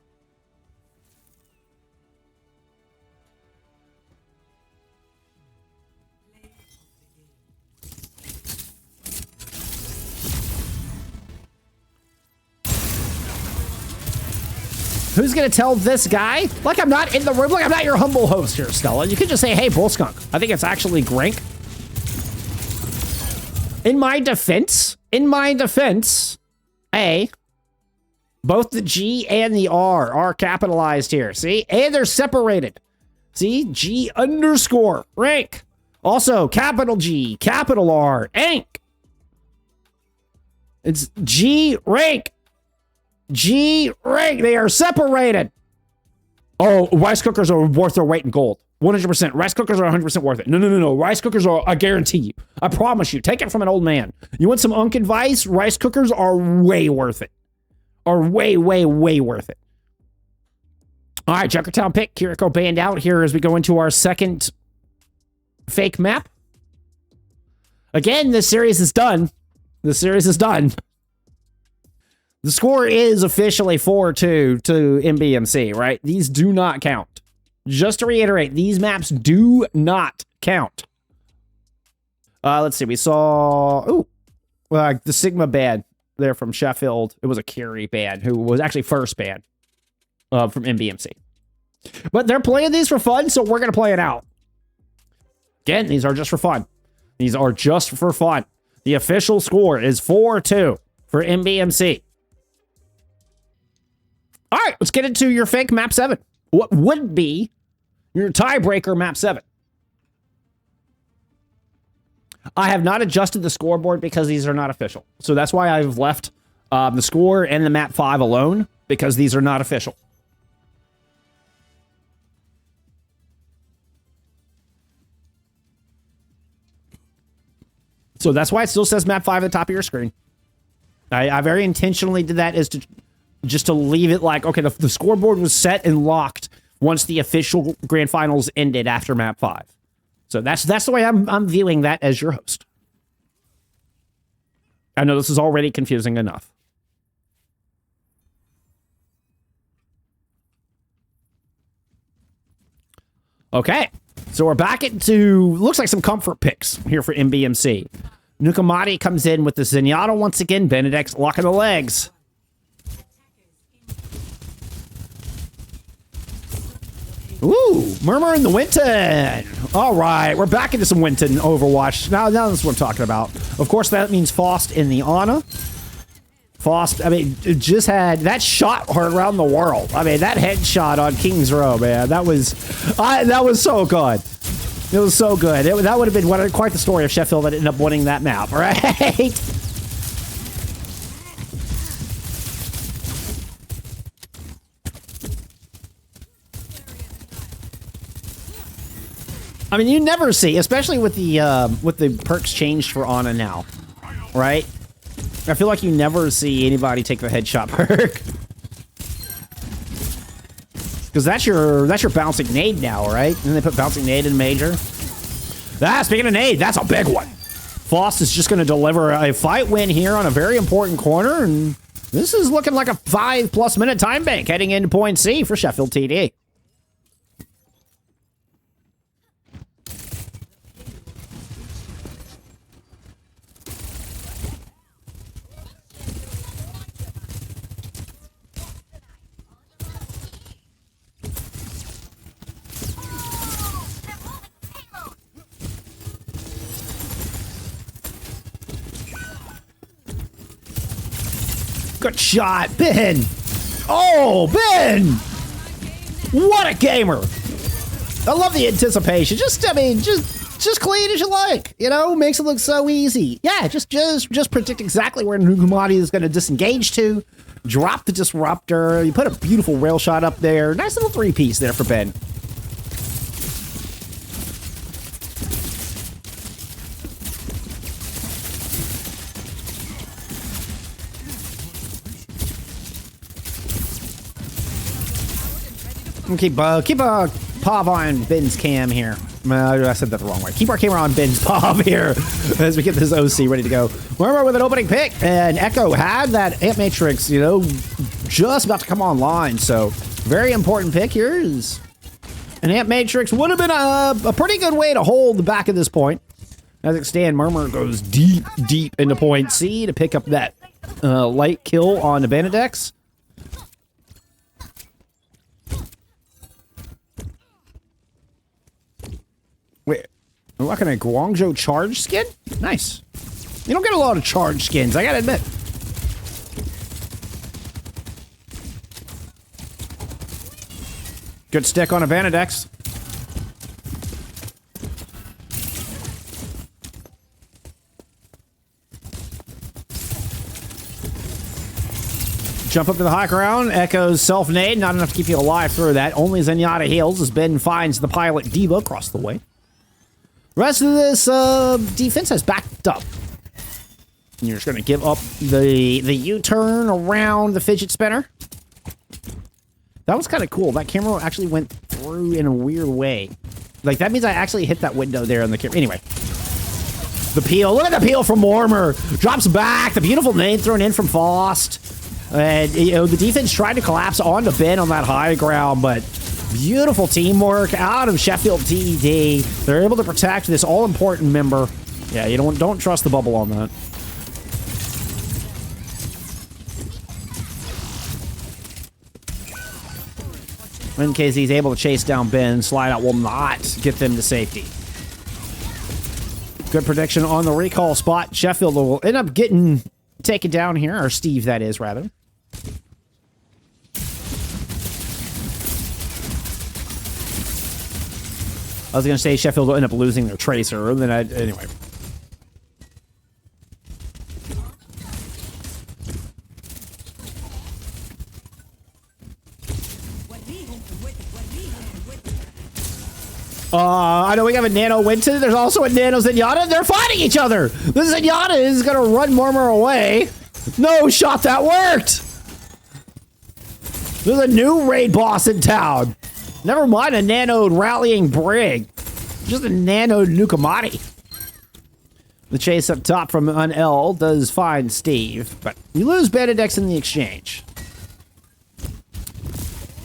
Who's gonna tell this guy? Like I'm not in the room, like I'm not your humble host here, Stella. You could just say, hey, Bull Skunk. I think it's actually Grank. In my defense, A, both the G and the R are capitalized here, see? And they're separated. See, G underscore, rank. Also, capital G, capital R, ank. It's G, rank. G rank, they are separated. Oh, rice cookers are worth their weight in gold. 100%. Rice cookers are 100% worth it. No. Rice cookers are, I guarantee you. I promise you. Take it from an old man. You want some unk advice? Rice cookers are way worth it. Are way worth it. All right, Junkertown pick. Kiriko banned out here as we go into our second fake map. Again, this series is done. The score is officially 4-2 to MBMC, right? These do not count. Just to reiterate, these maps do not count. Let's see. We saw the Sigma ban there from Sheffield. It was a carry ban who was actually first ban from MBMC. But they're playing these for fun, so we're going to play it out. Again, these are just for fun. These are just for fun. The official score is 4-2 for MBMC. All right, let's get into your fake map 7. What would be your tiebreaker map 7? I have not adjusted the scoreboard because these are not official. So that's why I've left the score and the map 5 alone, because these are not official. So that's why it still says map 5 at the top of your screen. I very intentionally did that as to just to leave it like, okay, the scoreboard was set and locked once the official grand finals ended after map 5. So that's the way I'm viewing that as your host. I know this is already confusing enough. Okay, so we're back into, looks like some comfort picks here for MBMC. Nukamati comes in with the Zenyatta once again. Benedex locking the legs. Ooh, Murmur in the Winton. All right, we're back into some Winton Overwatch. Now that's what I'm talking about. Of course, that means Faust in the Ana. Faust, I mean, it just had that shot heard around the world. I mean, that headshot on King's Row, man, that was so good. It was so good. That would have been quite the story if Sheffield had ended up winning that map, right? I mean, you never see, especially with the perks changed for Ana now, right? I feel like you never see anybody take the headshot perk. Because that's your bouncing nade now, right? And then they put bouncing nade in major. Speaking of nade, that's a big one. Faust is just going to deliver a fight win here on a very important corner, and this is looking like a 5+ minute time bank heading into point C for Sheffield TD. Good shot, Ben. Oh, Ben. What a gamer. I love the anticipation. I mean, just clean as you like. You know, makes it look so easy. Yeah, just predict exactly where Nukamati is going to disengage to. Drop the disruptor. You put a beautiful rail shot up there. Nice little 3-piece there for Ben. Keep a paw on Ben's cam here. I said that the wrong way. Keep our camera on Ben's paw here as we get this OC ready to go. Remember with an opening pick, and Echo had that Amp Matrix, you know, just about to come online. So very important pick here is an Amp Matrix would have been a pretty good way to hold the back at this point. As it stands, Murmur goes deep into point C to pick up that light kill on the Benedex. Wait, I'm looking at Guangzhou charge skin? Nice. You don't get a lot of charge skins, I gotta admit. Good stick on a Benedex. Jump up to the high ground. Echo's self-nade. Not enough to keep you alive through that. Only Zenyatta heals as Ben finds the pilot Diva across the way. Rest of this defense has backed up. And you're just going to give up the U-turn around the fidget spinner. That was kind of cool. That camera actually went through in a weird way. Like, that means I actually hit that window there on the camera. Anyway. The peel. Look at the peel from Warmer. Drops back. The beautiful nade thrown in from Faust. And, you know, the defense tried to collapse onto Ben on that high ground, but beautiful teamwork out of Sheffield TED. They're able to protect this all-important member. Yeah, you don't trust the bubble on that. In case he's able to chase down Ben, slide out will not get them to safety. Good prediction on the recall spot. Sheffield will end up getting taken down here, or Steve, that is, rather. I was going to say Sheffield will end up losing their tracer, and then anyway. I know we have a Nano Winton. There's also a Nano Zenyatta. They're fighting each other. The Zenyatta is going to run Murmur away. No shot that worked. There's a new raid boss in town. Never mind a nanoed rallying Brig. Just a nanoed Nukamati. The chase up top from Unel does find Steve, but we lose Benedex in the exchange.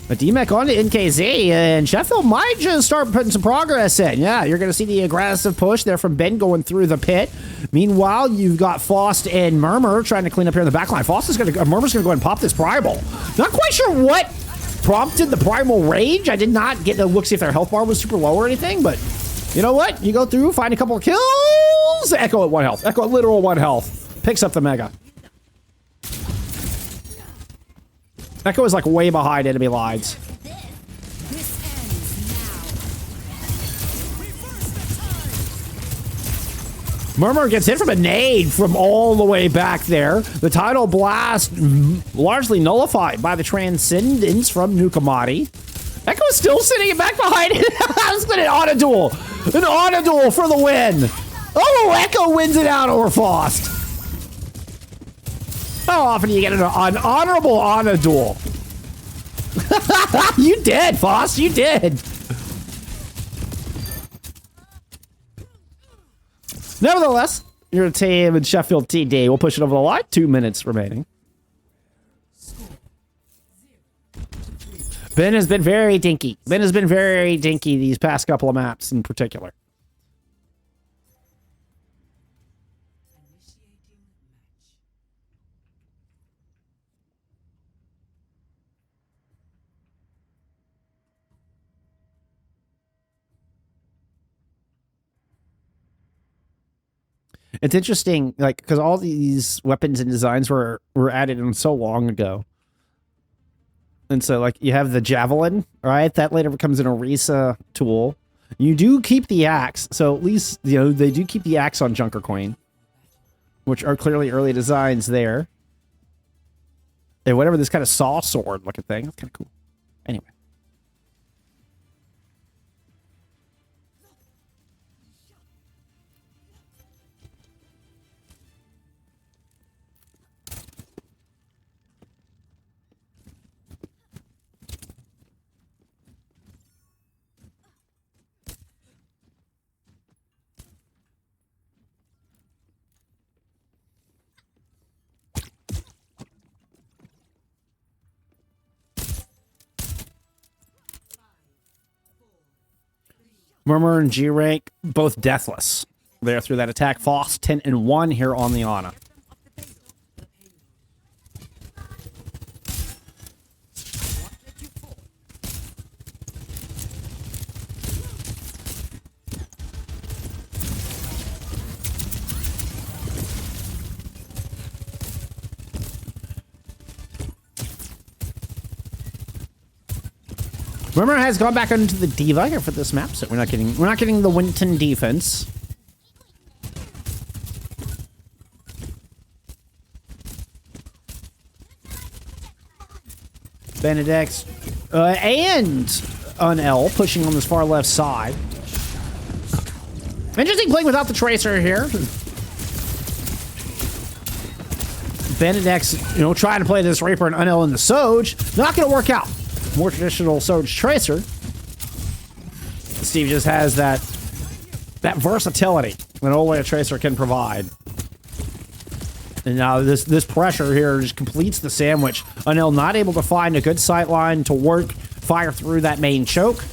But DMEC on to NKZ, and Sheffield might just start putting some progress in. Yeah, you're going to see the aggressive push there from Ben going through the pit. Meanwhile, you've got Faust and Murmur trying to clean up here in the back line. Murmur's going to go ahead and pop this Primal. Not quite sure what prompted the Primal Rage. I did not get to look see if their health bar was super low or anything, but you know what? You go through, find a couple of kills. Echo at 1 health. Echo at literal 1 health. Picks up the Mega. Echo is like way behind enemy lines. Murmur gets hit from a nade from all the way back there. The tidal blast largely nullified by the transcendence from Nukamati. Echo is still sitting back behind it. It's been an auto duel. An auto duel for the win. Oh, Echo wins it out over Faust. How often do you get an honorable auto duel? You did, Faust. You did. Nevertheless, your team in Sheffield TD will push it over the line. 2 minutes remaining. Ben has been very dinky. Ben has been very dinky these past couple of maps in particular. It's interesting, like, because all these weapons and designs were added in so long ago. And so, like, you have the javelin, right? That later becomes an Orisa tool. You do keep the axe, so at least, you know, they do keep the axe on Junker Queen, which are clearly early designs there. And whatever, this kind of saw sword looking thing. That's kind of cool. Anyway. Murmur and G rank, both deathless. There through that attack. Foss 10 and 1 here on the Ana. Murmur has gone back into the Diva here for this map, so we're not getting the Winton defense. Benedix and an L pushing on this far left side. Interesting playing without the Tracer here. Benedix, you know, trying to play this Reaper and Unel in the Soj. Not going to work out. More traditional Soj Tracer. Steve just has that versatility that only a Tracer can provide. And now this pressure here just completes the sandwich. Unel not able to find a good sight line to work, fire through that main choke.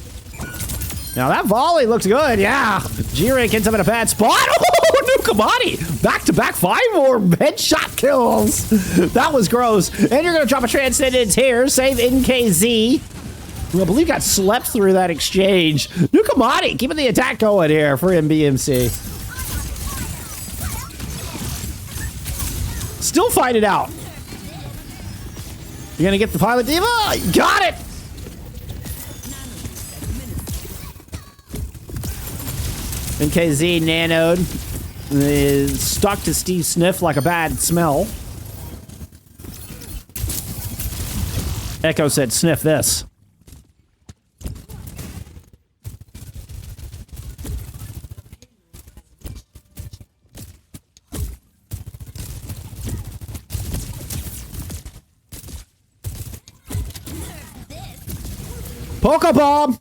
Now that volley looks good, yeah. G-Rank ends up in a bad spot. Oh, Nukamati! Back-to-back 5 more headshot kills. That was gross. And you're gonna drop a Transcendence here, save NKZ. Who I believe got slept through that exchange. Nukamati keeping the attack going here for MBMC. Still fight it out. You're gonna get the Pilot Diva? Got it! NKZ nanoed. Is stuck to Steve Sniff like a bad smell. Echo said, sniff this. Pokebomb!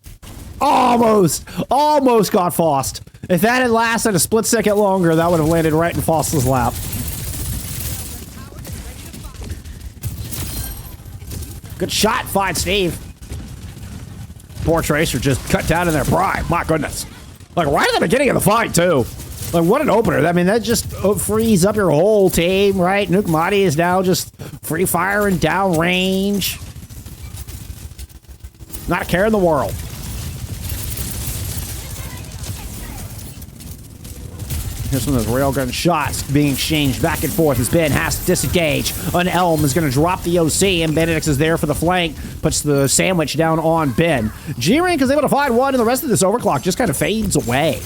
Almost got Fost. If that had lasted a split second longer, that would have landed right in Fost's lap. Good shot, fine, Steve. Poor Tracer just cut down in their prime. My goodness. Like, right at the beginning of the fight, too. Like, what an opener. I mean, that just frees up your whole team, right? Nukamati is now just free firing down range. Not a care in the world. Here's one of those railgun shots being exchanged back and forth as Ben has to disengage. An Elm is going to drop the OC, and Benedix is there for the flank. Puts the sandwich down on Ben. G-Rank is able to find one, and the rest of this overclock just kind of fades away.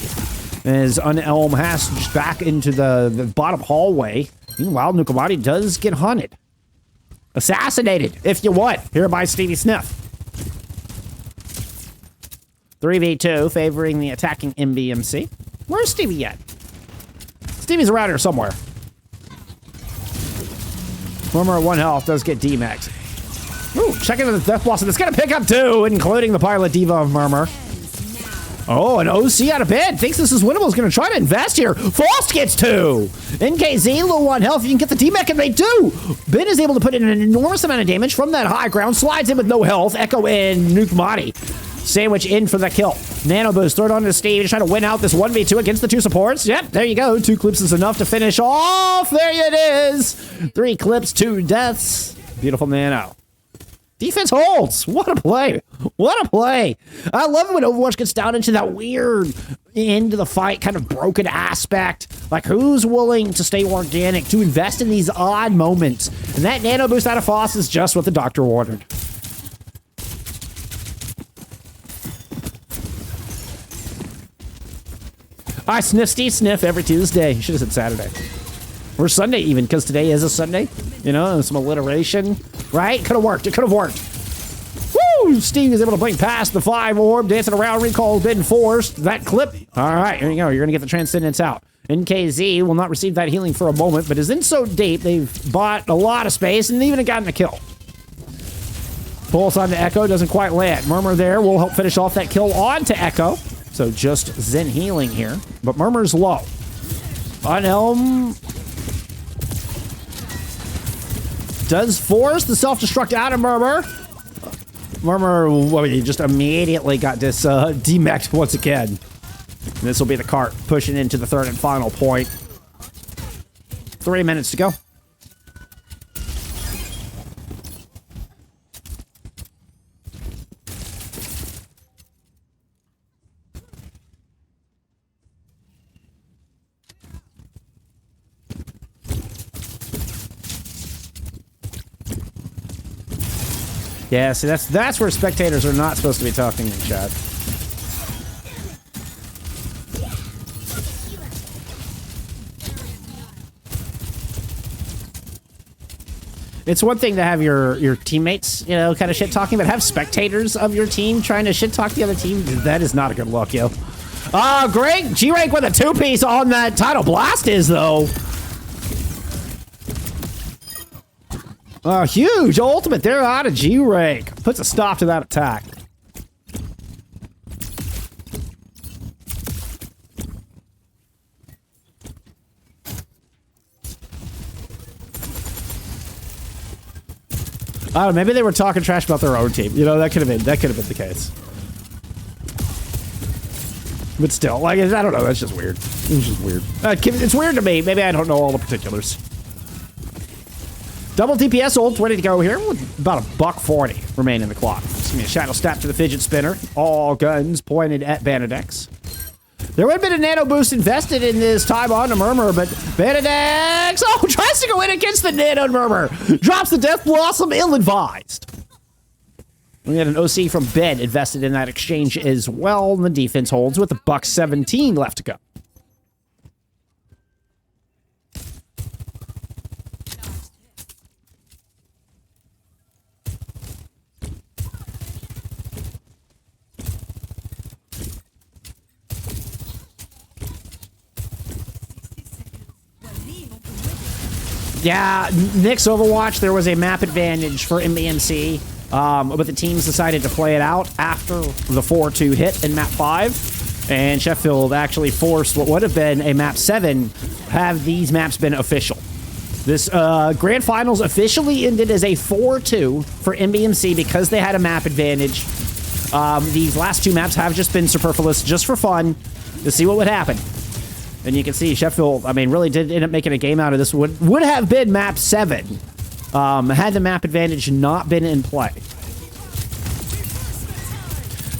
As Unelm has just back into the bottom hallway. Meanwhile, Nukamati does get hunted. Assassinated, if you want, here by Stevie Sniff. 3v2, favoring the attacking MBMC. Where's Stevie at? Stevie's around here somewhere. Murmur at 1 health does get D-Max. Ooh, check into the Death Blossom. It's going to pick up 2, including the Pilot Diva of Murmur. Oh, an OC out of bed. Thinks this is winnable. Is going to try to invest here. Fost gets 2. NKZ, low 1 health. You can get the D-Max, and they do. Ben is able to put in an enormous amount of damage from that high ground. Slides in with no health. Echo and Nukamati. Sandwich in for the kill. Nano Boost, throw it onto Steve, trying to win out this 1v2 against the 2 supports. Yep, there you go. 2 clips is enough to finish off. There it is. 3 clips, 2 deaths. Beautiful Nano. Defense holds. What a play. What a play. I love it when Overwatch gets down into that weird end of the fight kind of broken aspect. Like, who's willing to stay organic, to invest in these odd moments? And that Nano Boost out of Foss is just what the doctor ordered. I sniff Steve Sniff every Tuesday. You should have said Saturday. Or Sunday even, because today is a Sunday. You know, some alliteration. Right? Could have worked. It could have worked. Woo! Steve is able to blink past the 5 orb, dancing around, recall been forced. That clip. All right, here you go. You're going to get the Transcendence out. NKZ will not receive that healing for a moment, but is in so deep, they've bought a lot of space and even gotten a kill. Pulse onto Echo doesn't quite land. Murmur there will help finish off that kill onto Echo. So just Zen healing here, but Murmur's low. Unhelm does force the self-destruct out of Murmur. Murmur, well, he just immediately got this demeched once again. And this will be the cart pushing into the third and final point. 3 minutes to go. Yeah, see, that's where spectators are not supposed to be talking in chat. It's one thing to have your teammates, you know, kind of shit talking, but have spectators of your team trying to shit talk the other team. That is not a good look, yo. Great G-Rank with a 2-piece on that Tidal Blast is, though. Huge ultimate there out of G-Rank. Puts a stop to that attack. I don't know, maybe they were talking trash about their own team. You know, that could have been the case. But still, like, I don't know, that's just weird. It's just weird. It's weird to me. Maybe I don't know all the particulars. Double DPS ult, ready to go here with about $140 remaining in the clock. Just give me a shadow step to the fidget spinner. All guns pointed at Banadex. There would have been a nano boost invested in this time on the Murmur, but Banadex, tries to go in against the nano Murmur. Drops the Death Blossom, ill-advised. We had an OC from Ben invested in that exchange as well, and the defense holds with $117 left to go. Yeah, Nick's Overwatch, there was a map advantage for MBNC, but the teams decided to play it out after the 4-2 hit in map 5, and Sheffield actually forced what would have been a map 7, have these maps been official. This grand finals officially ended as a 4-2 for MBMC because they had a map advantage. These last 2 maps have just been superfluous, just for fun, to see what would happen. And you can see Sheffield, I mean, really did end up making a game out of this. Would have been map 7 had the map advantage not been in play.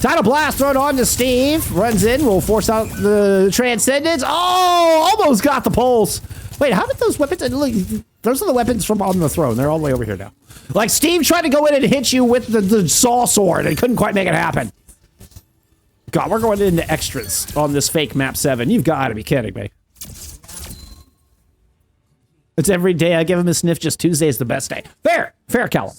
Tidal Blast thrown on to Steve. Runs in, will force out the Transcendence. Oh, almost got the pulse. Wait, how did those weapons... Look, those are the weapons from on the throne. They're all the way over here now. Like, Steve tried to go in and hit you with the saw sword and couldn't quite make it happen. God, we're going into extras on this fake map 7. You've got to be kidding me. It's every day I give him a sniff, just Tuesday is the best day. Fair. Fair, Callum.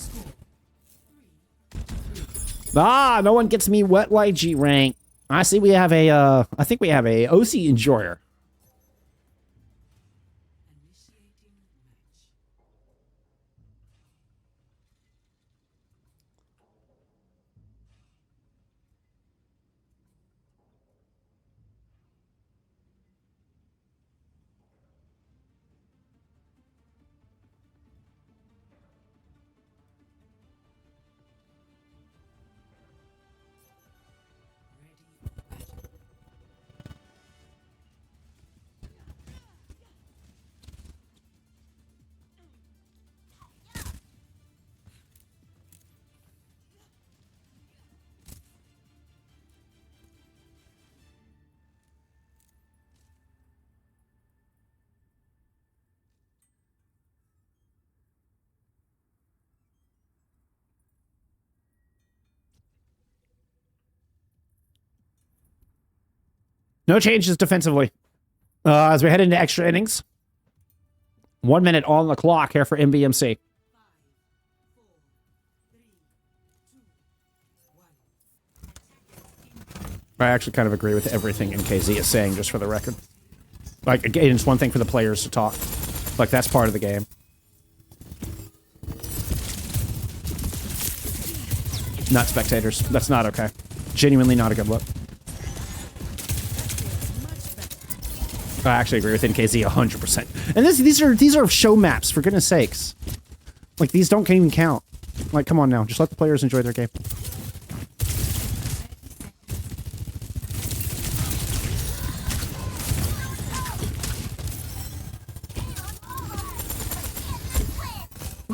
No one gets me wet like G rank. I see we have a, I think we have a OC enjoyer. No changes defensively. As we head into extra innings. 1 minute on the clock here for MBMC. 5, 4, 3, 2, 1. I actually kind of agree with everything NKZ is saying, just for the record. Like, again, it's one thing for the players to talk. Like, that's part of the game. Not spectators. That's not okay. Genuinely not a good look. I actually agree with NKZ 100%. And these are show maps, for goodness sakes. Like, these don't even count. Like, come on now. Just let the players enjoy their game.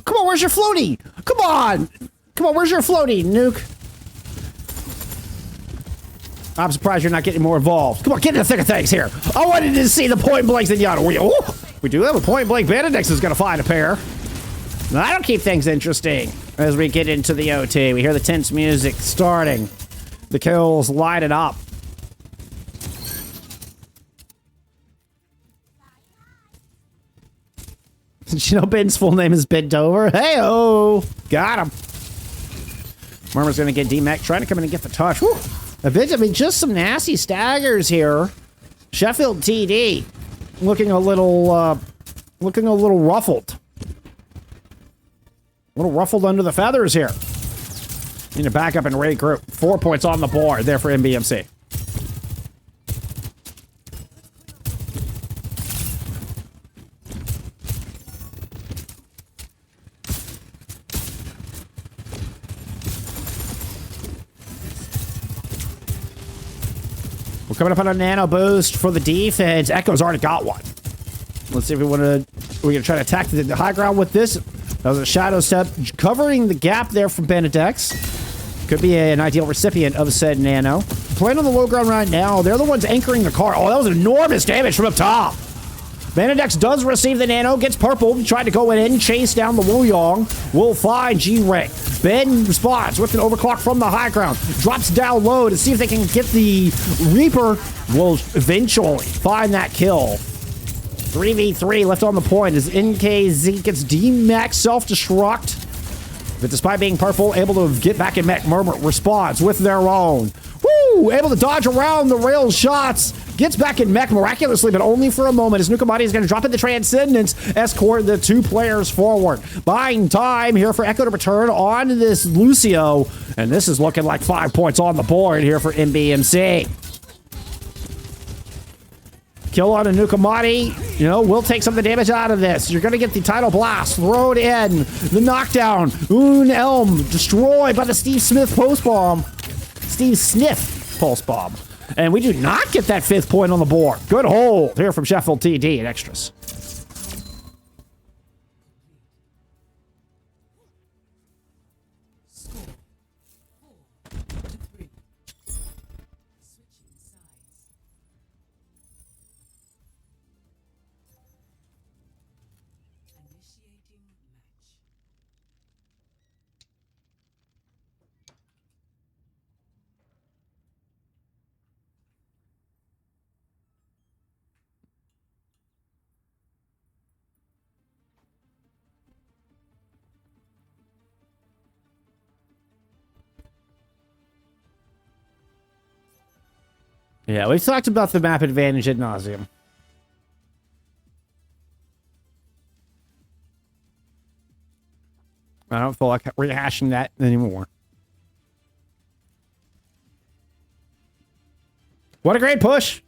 Come on, where's your floaty? Come on! Come on, where's your floaty, Nuke? I'm surprised you're not getting more involved. Come on, get in the thick of things here. I wanted to see the point blanks in Yada. We do have a point blank. Benedix is going to find a pair. That'll keep things interesting as we get into the OT. We hear the tense music starting. The kills light it up. Did you know Ben's full name is Ben Dover? Hey-oh! Got him. Murmur's going to get D-Mac, trying to come in and get the touch. Whew. I mean, just some nasty staggers here. Sheffield TD looking a little ruffled. A little ruffled under the feathers here. Need to back up and regroup. 4 points on the board there for MBMC. We're coming up on a nano boost for the defense. Echo's already got one. Let's see if we're gonna try to attack the high ground with this. That was a shadow step, covering the gap there from Benedex. Could be an ideal recipient of said nano. Playing on the low ground right now. They're the ones anchoring the car. Oh, that was enormous damage from up top. Benedex does receive the nano, gets purple, tried to go in, chase down the Wu Yong. Will find G-Ray. Ben responds with an overclock from the high ground. Drops down low to see if they can get the Reaper. Will eventually find that kill. 3v3 left on the point as NKZ gets D-Max self-destruct. But despite being purple, able to get back in mech, Murmur responds with their own. Woo! Able to dodge around the rail shots. Gets back in mech miraculously, but only for a moment, as Nukamati is going to drop in the Transcendence, escort the two players forward. Buying time here for Echo to return on this Lucio, and this is looking like 5 points on the board here for MBMC. Kill on a Nukamati, will take some of the damage out of this. You're going to get the Tidal Blast thrown in. The knockdown. Un Elm destroyed by the Steve Smith pulse bomb. Steve Sniff pulse bomb. And we do not get that 5th point on the board. Good hold here from Sheffield TD and extras. Score 4-3. Switching sides. Initiating match. Yeah, we've talked about the map advantage ad nauseum. I don't feel like rehashing that anymore. What a great push!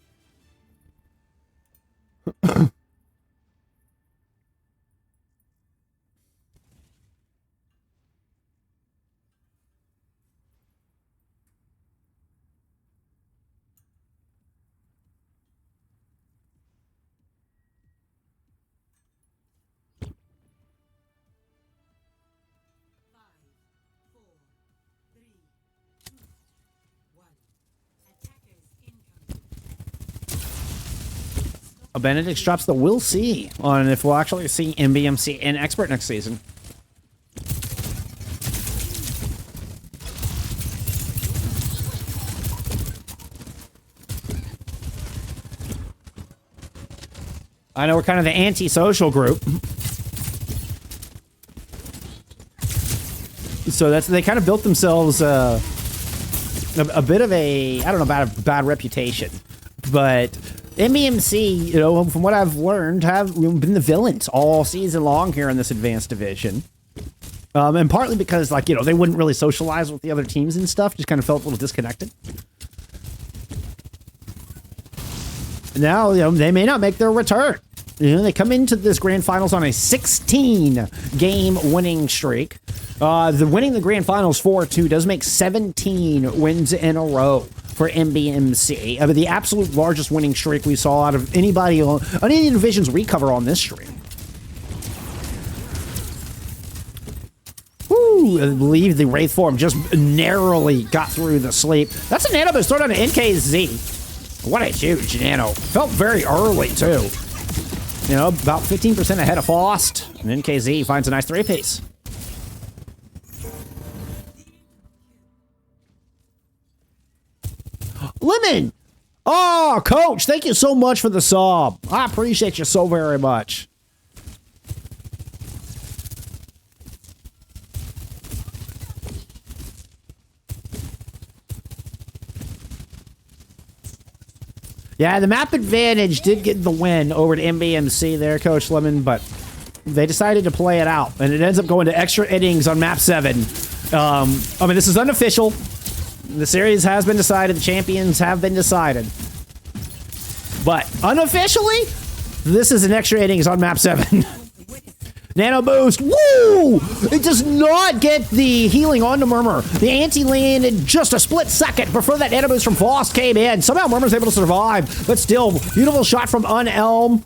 Benedict drops the "we'll see" on if we'll actually see MBMC in Expert next season. I know we're kind of the anti-social group. So they kind of built themselves a bit of a, I don't know about a bad reputation, but MBMC, you know, from what I've learned, have been the villains all season long here in this advanced division. And partly because, like, you know, they wouldn't really socialize with the other teams and stuff, just kind of felt a little disconnected. Now, you know, they may not make their return. You know, they come into this grand finals on a 16-game winning streak. The winning the grand finals 4-2 does make 17 wins in a row for MBMC. I mean, the absolute largest winning streak we saw out of anybody on any divisions we cover on this stream. Woo! I believe the Wraith form just narrowly got through the sleep. That's a nano boost thrown on an NKZ. What a huge nano. Felt very early, too. You know, about 15% ahead of Faust. And NKZ finds a nice 3-piece. Lemon! Oh, Coach, thank you so much for the sub. I appreciate you so very much. Yeah, the map advantage did get the win over to MBMC there, Coach Lemon, but they decided to play it out, and it ends up going to extra innings on map 7. I mean, this is unofficial. The series has been decided. The champions have been decided. But unofficially, this is an extra innings on map 7. Nano boost. Woo! It does not get the healing onto Murmur. The anti-lean in just a split second before that nano boost from Faust came in. Somehow Murmur's able to survive, but still, beautiful shot from Unelm.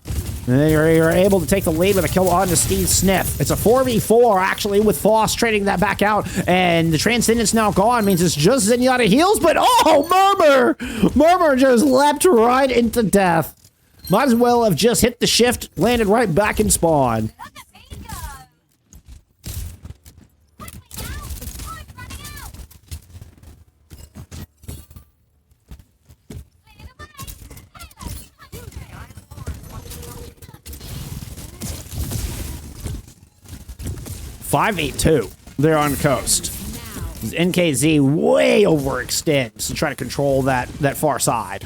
And you're able to take the lead with a kill onto Steve Sniff. It's a 4v4, actually, with Faust trading that back out. And the Transcendence now gone, means it's just Zenyatta heals, but oh, Murmur! Murmur just leapt right into death. Might as well have just hit the shift, landed right back in spawn. .582. They're on the coast. NKZ way overextends to try to control that far side.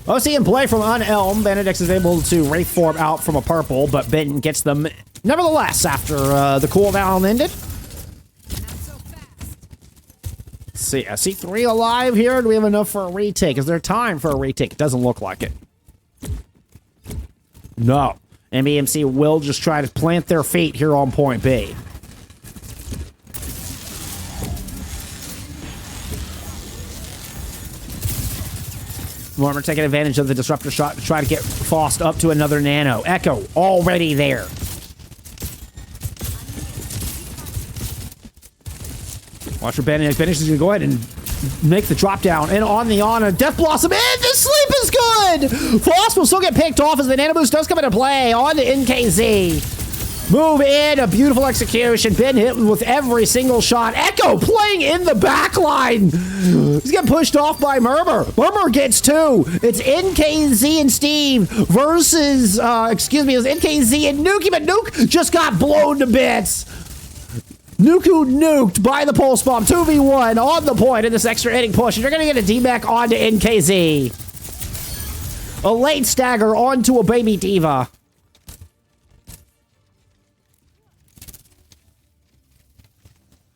OC in play from Unelm. Benedix is able to Wraith form out from a purple, but Ben gets them nevertheless after the cooldown ended. Let's see, I see 3 alive here. Do we have enough for a retake? Is there time for a retake? It doesn't look like it. No. MBMC will just try to plant their feet here on point B. Murmur taking advantage of the disruptor shot to try to get Faust up to another nano. Echo already there. Watch for Benedict. Benedict is going to go ahead and make the drop down. And on the Ana, Death Blossom, and the sleep is good! Faust will still get picked off as the nano boost does come into play on the NKZ. Move in, a beautiful execution. Ben hit with every single shot. Echo playing in the back line. He's getting pushed off by Murmur. Murmur gets 2. It's NKZ and Steve versus, it was NKZ and Nuki, but Nuke just got blown to bits. Nuku nuked by the pulse bomb. 2v1 on the point in this extra inning push. And you're going to get a D-back onto NKZ. A late stagger onto a baby diva.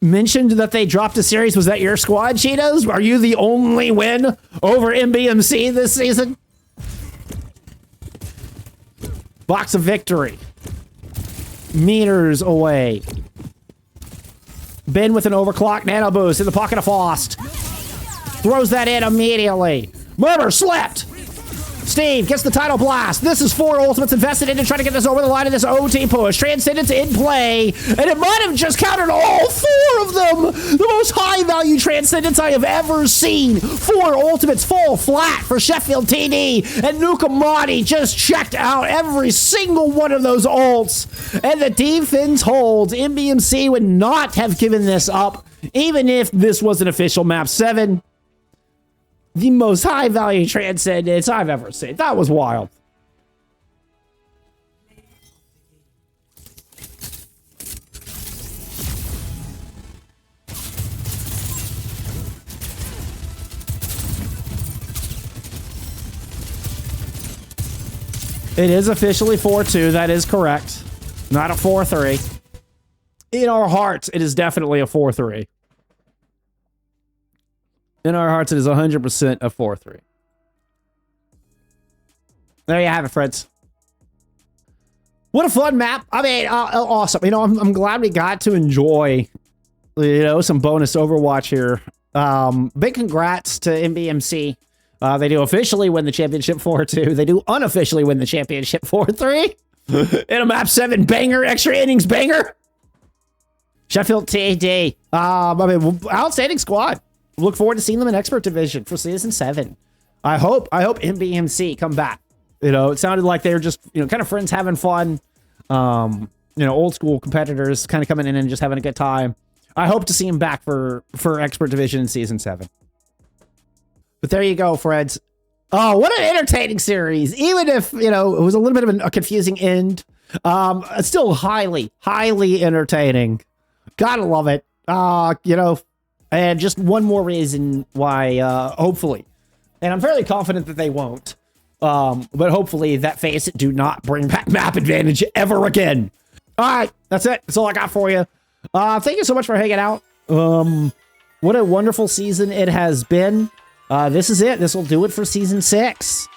Mentioned that they dropped a series. Was that your squad, Cheetos? Are you the only win over MBMC this season? Box of victory. Meters away. Ben with an overclock nano boost in the pocket of Faust. Throws that in immediately. Murmur slept. Steve gets the title blast. This is 4 ultimates invested in to try to get this over the line in this OT push. Transcendence in play. And it might have just countered all 4 of them. The most high value Transcendence I have ever seen. 4 ultimates fall flat for Sheffield TD. And Nukamati just checked out every single one of those ults. And the defense holds. MBMC would not have given this up, even if this was an official map 7. The most high-value Transcendence I've ever seen. That was wild. It is officially 4-2. That is correct. Not a 4-3. In our hearts, it is definitely a 4-3. In our hearts, it is 100% a 4-3. There you have it, friends. What a fun map. I mean, awesome. You know, I'm glad we got to enjoy, you know, some bonus Overwatch here. Big congrats to NBMC. They do officially win the championship 4-2. They do unofficially win the championship 4-3. In a map 7 banger, extra innings banger. Sheffield TAD. I mean, outstanding squad. Look forward to seeing them in Expert Division for Season 7. I hope NBMC come back. You know, it sounded like they were just, you know, kind of friends having fun. You know, old school competitors kind of coming in and just having a good time. I hope to see him back for Expert Division in Season 7. But there you go, friends. Oh, what an entertaining series. Even if, you know, it was a little bit of a confusing end. It's still highly, highly entertaining. Gotta love it. You know, and just one more reason why, hopefully, and I'm fairly confident that they won't, but hopefully that FACEIT do not bring back map advantage ever again. All right, that's it. That's all I got for you. Thank you so much for hanging out. What a wonderful season it has been. This is it. This will do it for Season 6.